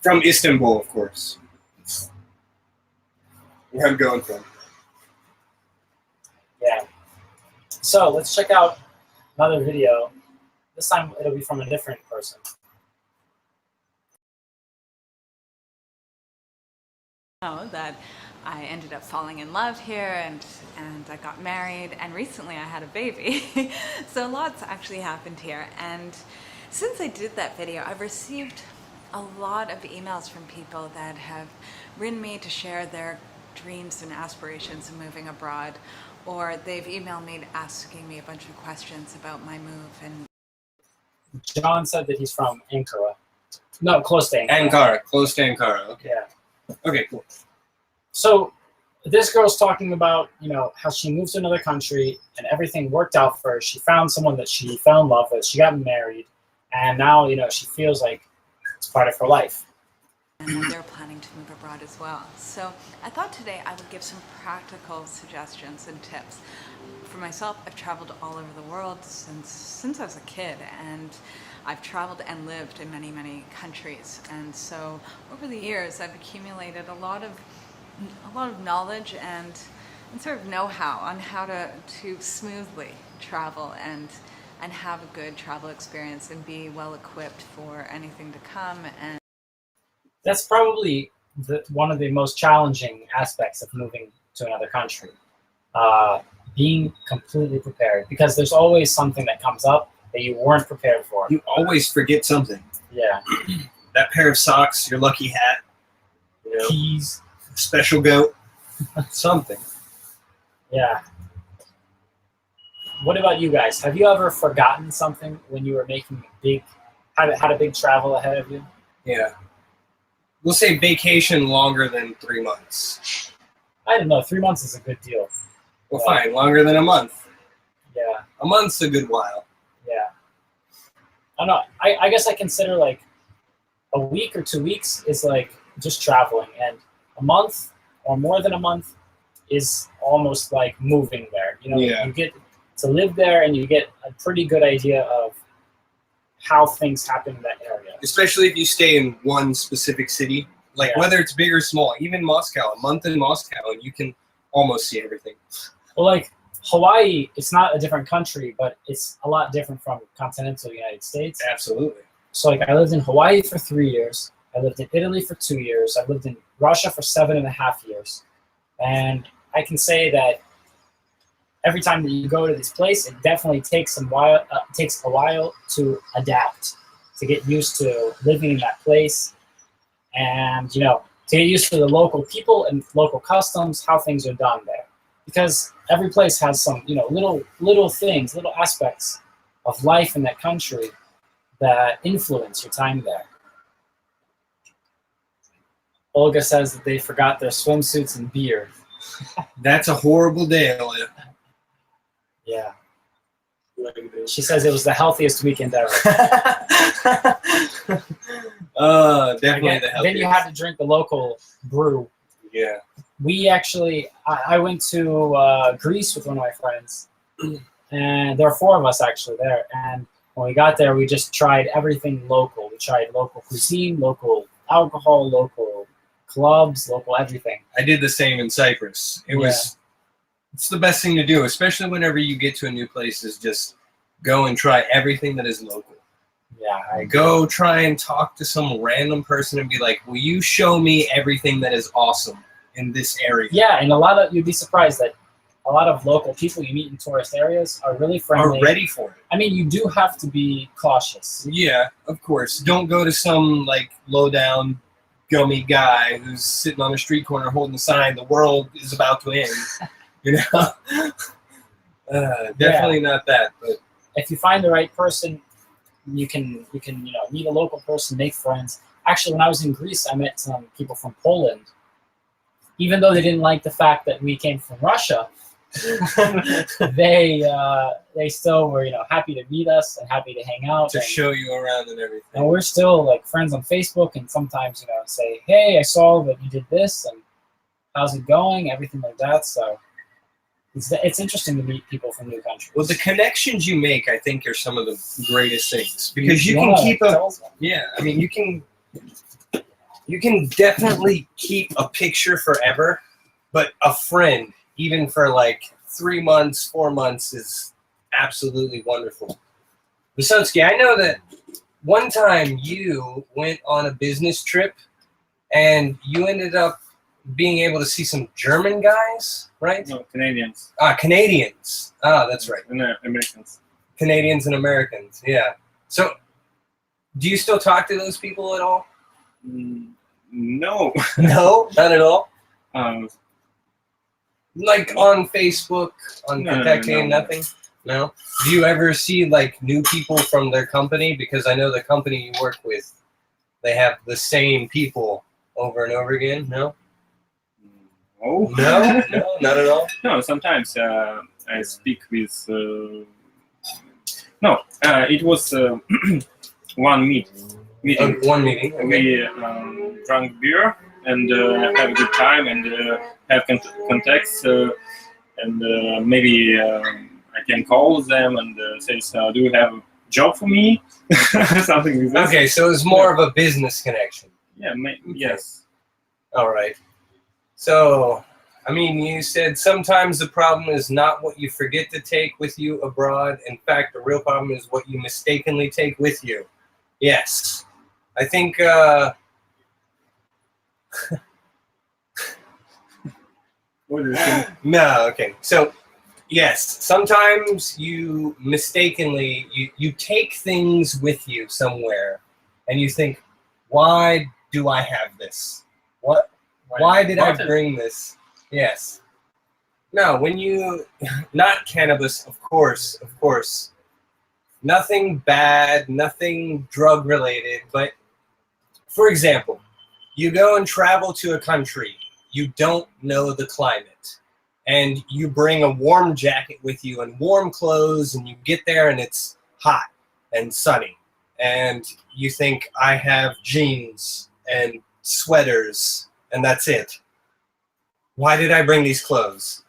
Speaker 2: From Istanbul, of course. Where I'm going from.
Speaker 1: Yeah. So let's check out another video. This time it'll be from a different person.
Speaker 7: That I ended up falling in love here and I got married, and recently I had a baby. So lots actually happened here, and since I did that video, I've received a lot of emails from people that have written me to share their dreams and aspirations of moving abroad, or they've emailed me asking me a bunch of questions about my move. And
Speaker 1: John said that he's from Ankara. No, close to Ankara.
Speaker 2: Ankara, close to Ankara. Okay.
Speaker 1: Yeah.
Speaker 2: Okay, cool.
Speaker 1: So this girl's talking about, how she moved to another country and everything worked out for her. She found someone that she fell in love with. She got married, and now, she feels like it's part of her life.
Speaker 7: And they're planning to move abroad as well. So I thought today I would give some practical suggestions and tips. For myself, I've traveled all over the world since I was a kid, and I've traveled and lived in many, many countries. And so over the years, I've accumulated a lot of knowledge and sort of know-how on how to smoothly travel and have a good travel experience and be well equipped for anything to come. And
Speaker 1: that's probably one of the most challenging aspects of moving to another country. Being completely prepared, because there's always something that comes up that you weren't prepared for.
Speaker 2: You always forget something.
Speaker 1: Yeah.
Speaker 2: That pair of socks, your lucky hat,
Speaker 1: keys,
Speaker 2: special goat, something.
Speaker 1: Yeah. What about you guys? Have you ever forgotten something when you were making had a big travel ahead of you?
Speaker 2: Yeah. We'll say vacation longer than 3 months.
Speaker 1: I don't know. 3 months is a good deal.
Speaker 2: Well, fine. Longer than a month.
Speaker 1: Yeah.
Speaker 2: A month's a good while.
Speaker 1: Yeah. I don't know. I guess I consider like a week or 2 weeks is like just traveling, and a month or more than a month is almost like moving there. You get to live there and you get a pretty good idea of how things happen in that area.
Speaker 2: Especially if you stay in one specific city, whether it's big or small, even Moscow, a month in Moscow, and you can almost see everything.
Speaker 1: Well, like Hawaii, it's not a different country, but it's a lot different from continental United States.
Speaker 2: Absolutely.
Speaker 1: So like I lived in Hawaii for 3 years. I lived in Italy for 2 years. I lived in Russia for 7.5 years. And I can say that every time that you go to this place, it definitely takes a while to adapt, to get used to living in that place, and to get used to the local people and local customs, how things are done there. Because every place has some little things, little aspects of life in that country that influence your time there. Olga says that they forgot their swimsuits and beer.
Speaker 2: That's a horrible day, Elliot.
Speaker 1: Yeah.
Speaker 4: like this.
Speaker 1: She says it was the healthiest weekend ever.
Speaker 2: Definitely the healthiest.
Speaker 1: Then you had to drink the local brew.
Speaker 2: Yeah.
Speaker 1: We actually, I went to Greece with one of my friends, and there were 4 of us actually there. And when we got there, we just tried everything local. We tried local cuisine, local alcohol, local clubs, local everything.
Speaker 2: I did the same in Cyprus. It's the best thing to do, especially whenever you get to a new place, is just go and try everything that is local.
Speaker 1: Yeah, I
Speaker 2: Go try and talk to some random person and be like, will you show me everything that is awesome in this area?
Speaker 1: Yeah, and you'd be surprised that a lot of local people you meet in tourist areas are really friendly.
Speaker 2: Are ready for it.
Speaker 1: I mean, you do have to be cautious.
Speaker 2: Yeah, of course. Don't go to some like low down gummy guy who's sitting on a street corner holding a sign, the world is about to end. You know? Definitely not that. But
Speaker 1: if you find the right person, you can meet a local person, make friends. Actually, when I was in Greece, I met some people from Poland. Even though they didn't like the fact that we came from Russia, they still were happy to meet us and happy to hang out
Speaker 2: to show you around and everything.
Speaker 1: And we're still like friends on Facebook, and sometimes say, hey, I saw that you did this, and how's it going, everything like that. So it's interesting to meet people from new countries.
Speaker 2: Well, the connections you make, I think, are some of the greatest things, because you can keep a I mean, you can definitely keep a picture forever, but a friend, even for like 3 months, 4 months, is absolutely wonderful. Vysotsky, I know that one time you went on a business trip and you ended up being able to see some German guys, right?
Speaker 4: No, Canadians.
Speaker 2: Canadians. That's right.
Speaker 4: And Americans.
Speaker 2: Canadians and Americans, yeah. So, do you still talk to those people at all?
Speaker 4: No.
Speaker 2: No, not at all?
Speaker 4: Um,
Speaker 2: Like on Facebook, on
Speaker 4: No,
Speaker 2: contacting,
Speaker 4: no.
Speaker 2: nothing? No? Do you ever see like new people from their company? Because I know the company you work with, they have the same people over and over again, no?
Speaker 4: No.
Speaker 2: No, no, not at all?
Speaker 4: No, sometimes I speak with. It was one meeting.
Speaker 2: One meeting, okay.
Speaker 4: We drank beer and have a good time and have contacts and maybe I can call them and say, do you have a job for me? Something like that.
Speaker 2: Okay, so it's more of a business connection.
Speaker 4: Yeah, yes.
Speaker 2: All right. So, I mean, you said sometimes the problem is not what you forget to take with you abroad. In fact, the real problem is what you mistakenly take with you. Yes. I think...
Speaker 4: What do you think?
Speaker 2: No, okay. So, yes, sometimes you mistakenly, you take things with you somewhere, and you think, why do I have this? Why did I bring this? Yes. No, when you, not cannabis, of course. Nothing bad, nothing drug related, but for example, you go and travel to a country, you don't know the climate, and you bring a warm jacket with you and warm clothes, and you get there and it's hot and sunny, and you think, I have jeans and sweaters, and that's it. Why did I bring these clothes?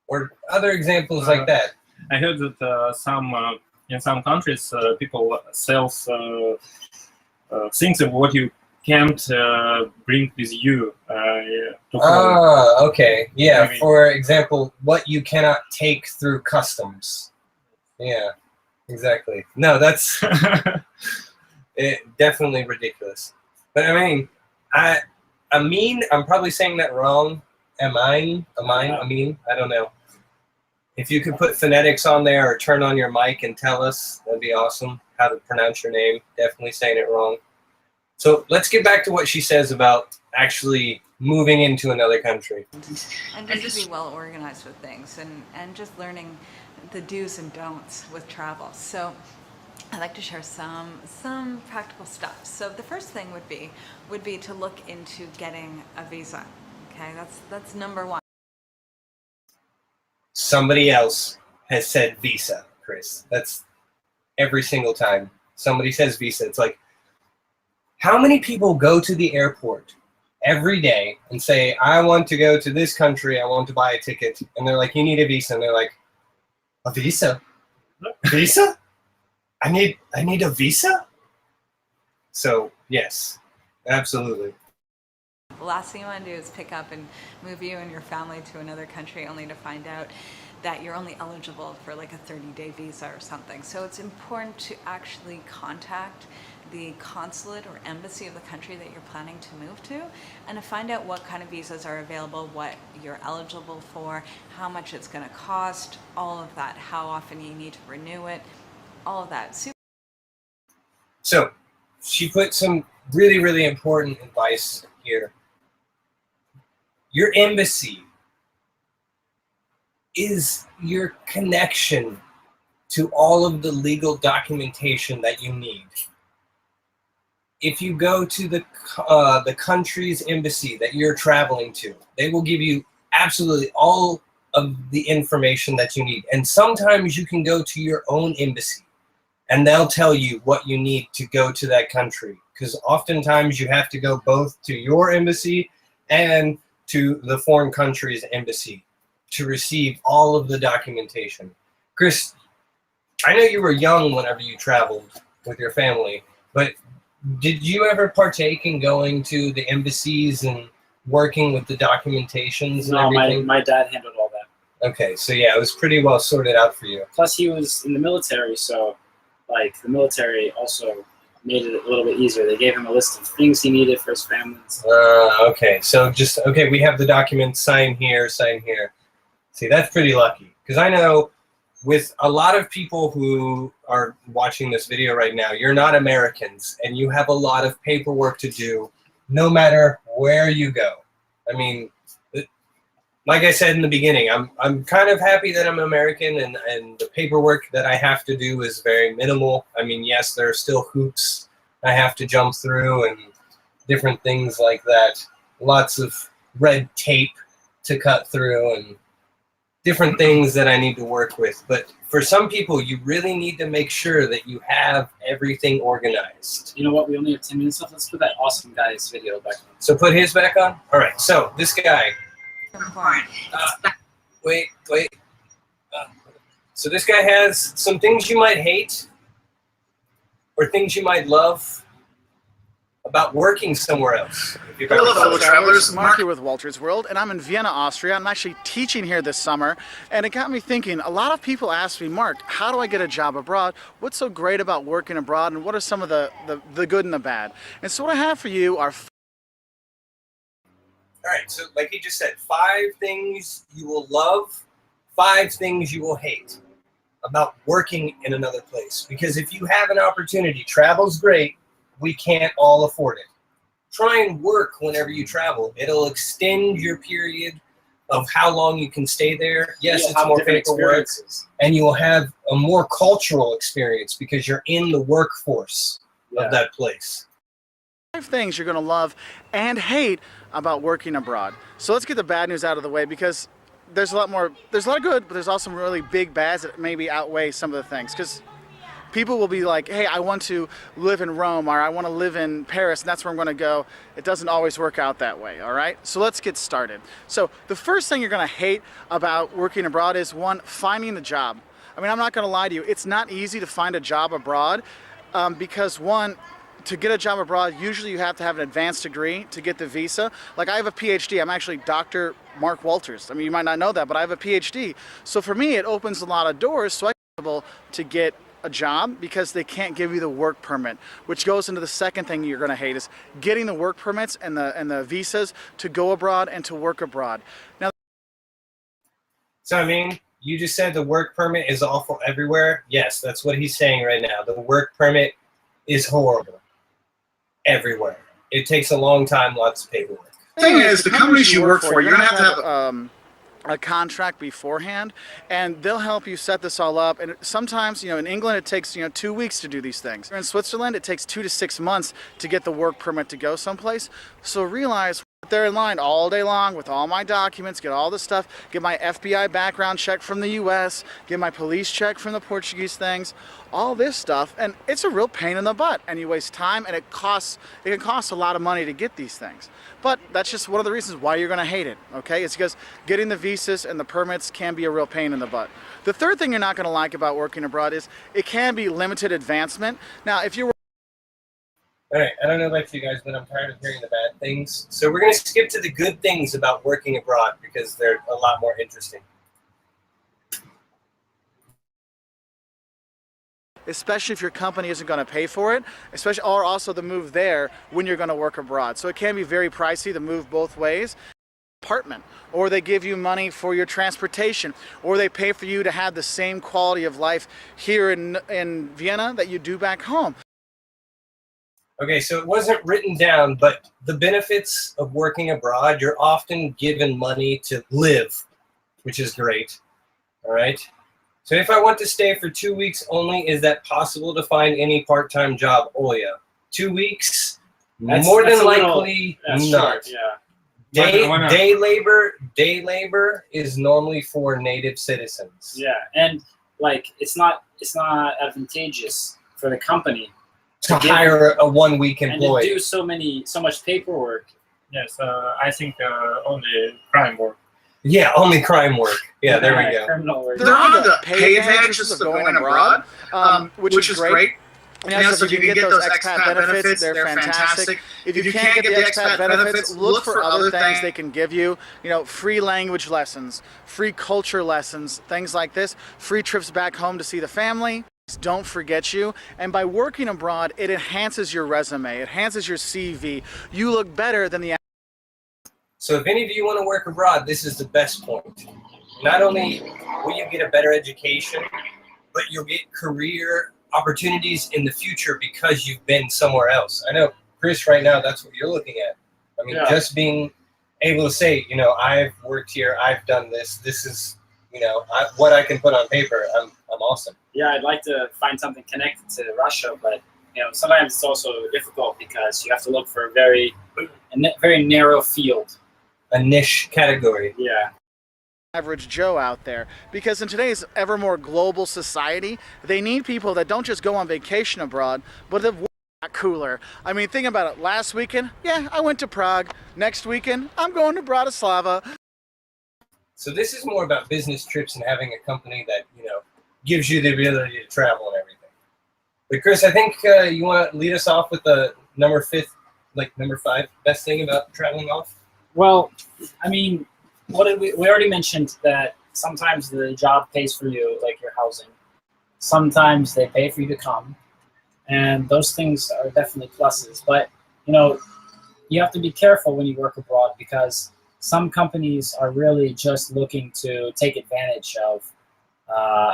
Speaker 2: Or other examples like that.
Speaker 4: I heard that in some countries people sell things of what you can't bring with you.
Speaker 2: Okay. Yeah,
Speaker 4: Maybe.
Speaker 2: for example, what you cannot take through customs. Yeah, exactly. No, that's definitely ridiculous. But I mean, I'm probably saying that wrong. I don't know. If you could put phonetics on there or turn on your mic and tell us, that'd be awesome. How to pronounce your name. Definitely saying it wrong. So let's get back to what she says about actually moving into another country.
Speaker 7: And just to be well organized with things and just learning the do's and don'ts with travel. So I'd like to share some practical stuff. So the first thing would be to look into getting a visa. Okay, that's number one.
Speaker 2: Somebody else has said visa, Chris. That's every single time somebody says visa. It's like, how many people go to the airport every day and say, I want to go to this country, I want to buy a ticket, and they're like, you need a visa, and they're like, a visa? Visa? I need a visa? So yes, absolutely.
Speaker 7: The last thing you want to do is pick up and move you and your family to another country only to find out that you're only eligible for like a 30-day visa or something. So it's important to actually contact the consulate or embassy of the country that you're planning to move to and to find out what kind of visas are available, what you're eligible for, how much it's going to cost, all of that, how often you need to renew it, all of that.
Speaker 2: So she put some really, really important advice here. Your embassy is your connection to all of the legal documentation that you need. If you go to the country's embassy that you're traveling to, they will give you absolutely all of the information that you need. And sometimes you can go to your own embassy and they'll tell you what you need to go to that country. Because oftentimes you have to go both to your embassy and to the foreign country's embassy to receive all of the documentation. Chris, I know you were young whenever you traveled with your family, but did you ever partake in going to the embassies and working with the documentations and everything?
Speaker 8: My dad handled all that.
Speaker 2: Okay, so yeah, it was pretty well sorted out for you.
Speaker 8: Plus, he was in the military, so like the military also made it a little bit easier. They gave him a list of things he needed for his family.
Speaker 2: Okay, so just, okay, we have the documents, sign here, sign here. See, that's pretty lucky. Because I know with a lot of people who are watching this video right now, you're not Americans, and you have a lot of paperwork to do no matter where you go. I mean, like I said in the beginning, I'm kind of happy that I'm American, and the paperwork that I have to do is very minimal. I mean, yes, there are still hoops I have to jump through and different things like that. Lots of red tape to cut through and different things that I need to work with. But for some people, you really need to make sure that you have everything organized.
Speaker 8: You know what? We only have 10 minutes left. Let's put that awesome guy's video back on.
Speaker 2: So put his back on? All right, so this guy. Wait. So this guy has some things you might hate or things you might love about working somewhere else.
Speaker 6: Hello, fellow travelers. Mark here with Walter's World, and I'm in Vienna, Austria. I'm actually teaching here this summer, and it got me thinking. A lot of people ask me, Mark, how do I get a job abroad? What's so great about working abroad, and what are some of the good and the bad? And so what I have for you are...
Speaker 2: All right, so like he just said, 5 things you will love, 5 things you will hate about working in another place. Because if you have an opportunity, travel's great, we can't all afford it. Try and work whenever you travel. It'll extend your period of how long you can stay there. Yes, it's more paperwork, and you will have a more cultural experience because you're in the workforce of that place.
Speaker 6: 5 things you're going to love and hate about working abroad. So let's get the bad news out of the way, because there's a lot of good, but there's also some really big bads that maybe outweigh some of the things. Because people will be like, hey, I want to live in Rome, or I want to live in Paris, and that's where I'm going to go. It doesn't always work out that way, all right? So let's get started. So the first thing you're going to hate about working abroad is, 1, finding a job. I mean, I'm not going to lie to you. It's not easy to find a job abroad because, 1, to get a job abroad, usually you have to have an advanced degree to get the visa. Like, I have a PhD. I'm actually Dr. Mark Walters. I mean, you might not know that, but I have a PhD. So for me, it opens a lot of doors so I'm able to get a job because they can't give you the work permit, which goes into the second thing you're going to hate, is getting the work permits and the visas to go abroad and to work abroad. Now,
Speaker 2: so I mean, you just said the work permit is awful everywhere. Yes, that's what he's saying right now. The work permit is horrible everywhere. It takes a long time, lots of paperwork.
Speaker 6: The thing is, the companies you work for, you're going to have a contract beforehand, and they'll help you set this all up. And sometimes, in England, it takes 2 weeks to do these things. In Switzerland, it takes 2 to 6 months to get the work permit to go someplace. So realize there in line all day long with all my documents, get all this stuff, get my FBI background check from the US, get my police check from the Portuguese things, all this stuff, and it's a real pain in the butt, and you waste time, and it can cost a lot of money to get these things. But that's just one of the reasons why you're going to hate it, okay? It's because getting the visas and the permits can be a real pain in the butt. The third thing you're not going to like about working abroad is it can be limited advancement. Now, if you're
Speaker 2: All right, I don't know about you guys, but I'm tired of hearing the bad things. So we're going to skip to the good things about working abroad because they're a lot more interesting.
Speaker 6: especially if your company isn't going to pay for it, especially, or also the move there when you're going to work abroad. So it can be very pricey to move both ways. Apartment, or they give you money for your transportation, or they pay for you to have the same quality of life here in Vienna that you do back home.
Speaker 2: Okay, so it wasn't written down, but the benefits of working abroad, you're often given money to live, which is great. All right. So if I want to stay for 2 weeks only, is that possible to find any part-time job? Oh yeah, 2 weeks. More than likely not.
Speaker 8: Short, yeah.
Speaker 2: Day labor is normally for native citizens.
Speaker 8: Yeah, and like it's not advantageous for the company
Speaker 2: to hire a 1 week
Speaker 8: and
Speaker 2: employee.
Speaker 8: to do so much paperwork.
Speaker 4: Yes, I think only crime work.
Speaker 2: Yeah, only crime work. Yeah, there we go.
Speaker 8: Criminal work.
Speaker 5: There are the pay advantages of going abroad, which is great. And so if you can get those expat benefits, they're fantastic. If you can't get the expat benefits, look for other things
Speaker 6: they can give you. You know, free language lessons, free culture lessons, things like this. Free trips back home to see the family. Don't forget you. And by working abroad, it enhances your resume. It enhances your CV. You look better than the.
Speaker 2: So if any of you want to work abroad, this is the best point. Not only will you get a better education, but you'll get career opportunities in the future because you've been somewhere else. I know, Chris, right now, that's what you're looking at. I mean, just being able to say, you know, I've worked here, I've done this, this is, you know, what I can put on paper. I'm awesome.
Speaker 8: Yeah, I'd like to find something connected to Russia, but you know, sometimes it's also difficult because you have to look for a very narrow field.
Speaker 2: A niche category.
Speaker 8: Yeah.
Speaker 6: Average Joe out there, because in today's ever more global society, they need people that don't just go on vacation abroad, but that work cooler. I mean, think about it. Last weekend, I went to Prague. Next weekend, I'm going to Bratislava.
Speaker 2: So this is more about business trips and having a company that, you know, gives you the ability to travel and everything. But Chris, I think you want to lead us off with the number 5 best thing about traveling off.
Speaker 1: Well, I mean, we already mentioned that sometimes the job pays for you, like your housing. Sometimes they pay for you to come, and those things are definitely pluses. But you know, you have to be careful when you work abroad because some companies are really just looking to take advantage of a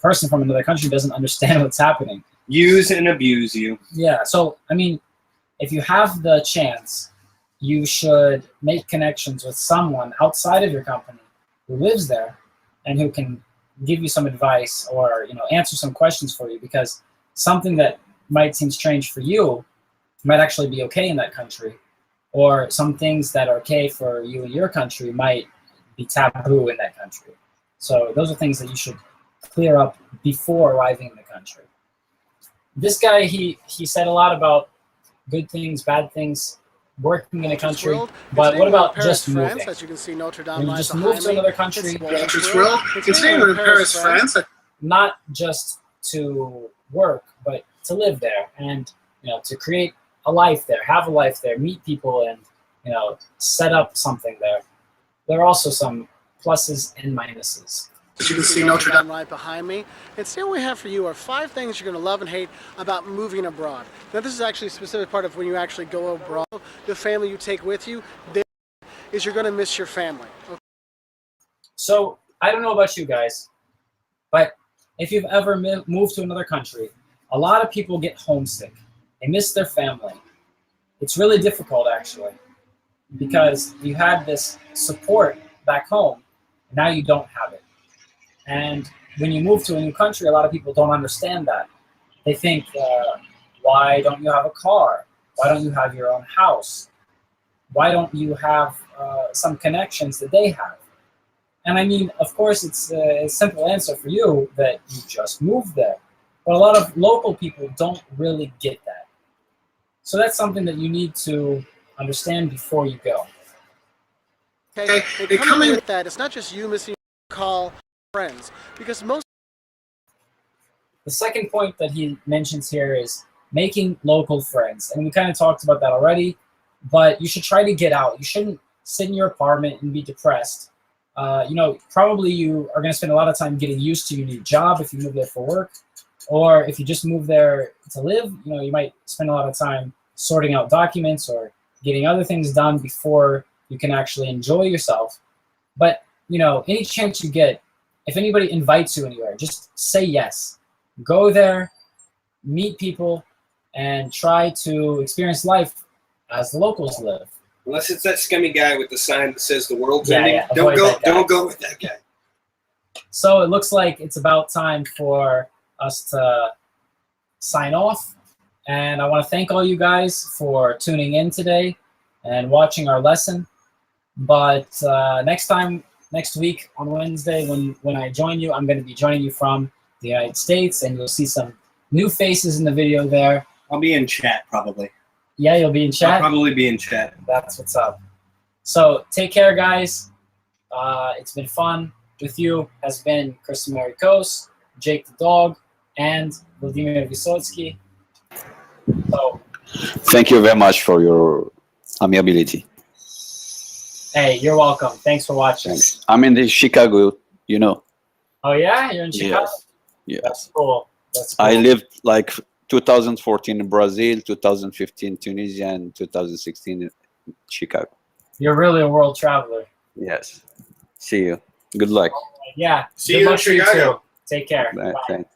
Speaker 1: person from another country who doesn't understand what's happening.
Speaker 2: Use and abuse you.
Speaker 1: Yeah. So I mean, if you have the chance, you should make connections with someone outside of your company who lives there and who can give you some advice or, you know, answer some questions for you, because something that might seem strange for you might actually be okay in that country, or some things that are okay for you in your country might be taboo in that country. So those are things that you should clear up before arriving in the country. This guy, he said a lot about good things, bad things, working in a country, but what about just moving?
Speaker 5: As you can see, Notre Dame
Speaker 1: when you just move to another country,
Speaker 5: continuing in Paris, France,
Speaker 1: not just to work, but to live there and, you know, to create a life there, have a life there, meet people, and, you know, set up something there. There are also some pluses and minuses.
Speaker 5: As you can see, Notre Dame right behind me. And today what we have for you are 5 things you're going to love and hate about moving abroad. Now, this is actually a specific part of when you actually go abroad. The family you take with you, you're going to miss your family. Okay.
Speaker 1: So, I don't know about you guys, but if you've ever moved to another country, a lot of people get homesick. They miss their family. It's really difficult, actually, because you had this support back home, and now you don't have it. And when you move to a new country, a lot of people don't understand that. They think, why don't you have a car? Why don't you have your own house? why don't you have some connections that they have? And I mean, of course, it's a simple answer for you that you just moved there. But a lot of local people don't really get that. So that's something that you need to understand before you go.
Speaker 5: Okay, and coming with that, it's not just you missing your call friends, because most.
Speaker 1: The second point that he mentions here is making local friends. And we kind of talked about that already, but you should try to get out. You shouldn't sit in your apartment and be depressed. Probably you are going to spend a lot of time getting used to your new job if you move there for work, or if you just move there to live, you might spend a lot of time sorting out documents or getting other things done before you can actually enjoy yourself. But, any chance you get, if anybody invites you anywhere, just say yes. Go there, meet people, and try to experience life as the locals live.
Speaker 2: Unless it's that scummy guy with the sign that says the world's
Speaker 1: Yeah,
Speaker 2: ending.
Speaker 1: yeah,
Speaker 2: Don't go with that guy.
Speaker 1: So it looks like it's about time for us to sign off. And I want to thank all you guys for tuning in today and watching our lesson. But next week on Wednesday, when I join you, I'm going to be joining you from the United States, and you'll see some new faces in the video there.
Speaker 2: I'll be in chat probably.
Speaker 1: Yeah, you'll be in chat?
Speaker 2: I'll probably be in chat.
Speaker 1: That's what's up. So take care, guys. It's been fun. With you has been Kristen Marikos, Jake the dog, and Vladimir Vysotsky. So,
Speaker 9: thank you very much for your amiability.
Speaker 1: Hey, you're welcome. Thanks for watching.
Speaker 9: Thanks. I'm in the Chicago,
Speaker 1: Oh yeah, you're in Chicago?
Speaker 9: Yes. Yes.
Speaker 1: That's cool.
Speaker 9: I lived like 2014 in Brazil, 2015 Tunisia, and 2016 in Chicago.
Speaker 1: You're really a world traveler.
Speaker 9: Yes. See you. Good luck.
Speaker 1: Yeah.
Speaker 2: See
Speaker 1: Good
Speaker 2: you in
Speaker 1: luck to you
Speaker 2: Chicago.
Speaker 1: too. Take care.
Speaker 9: Bye.
Speaker 1: Bye.
Speaker 9: Thanks.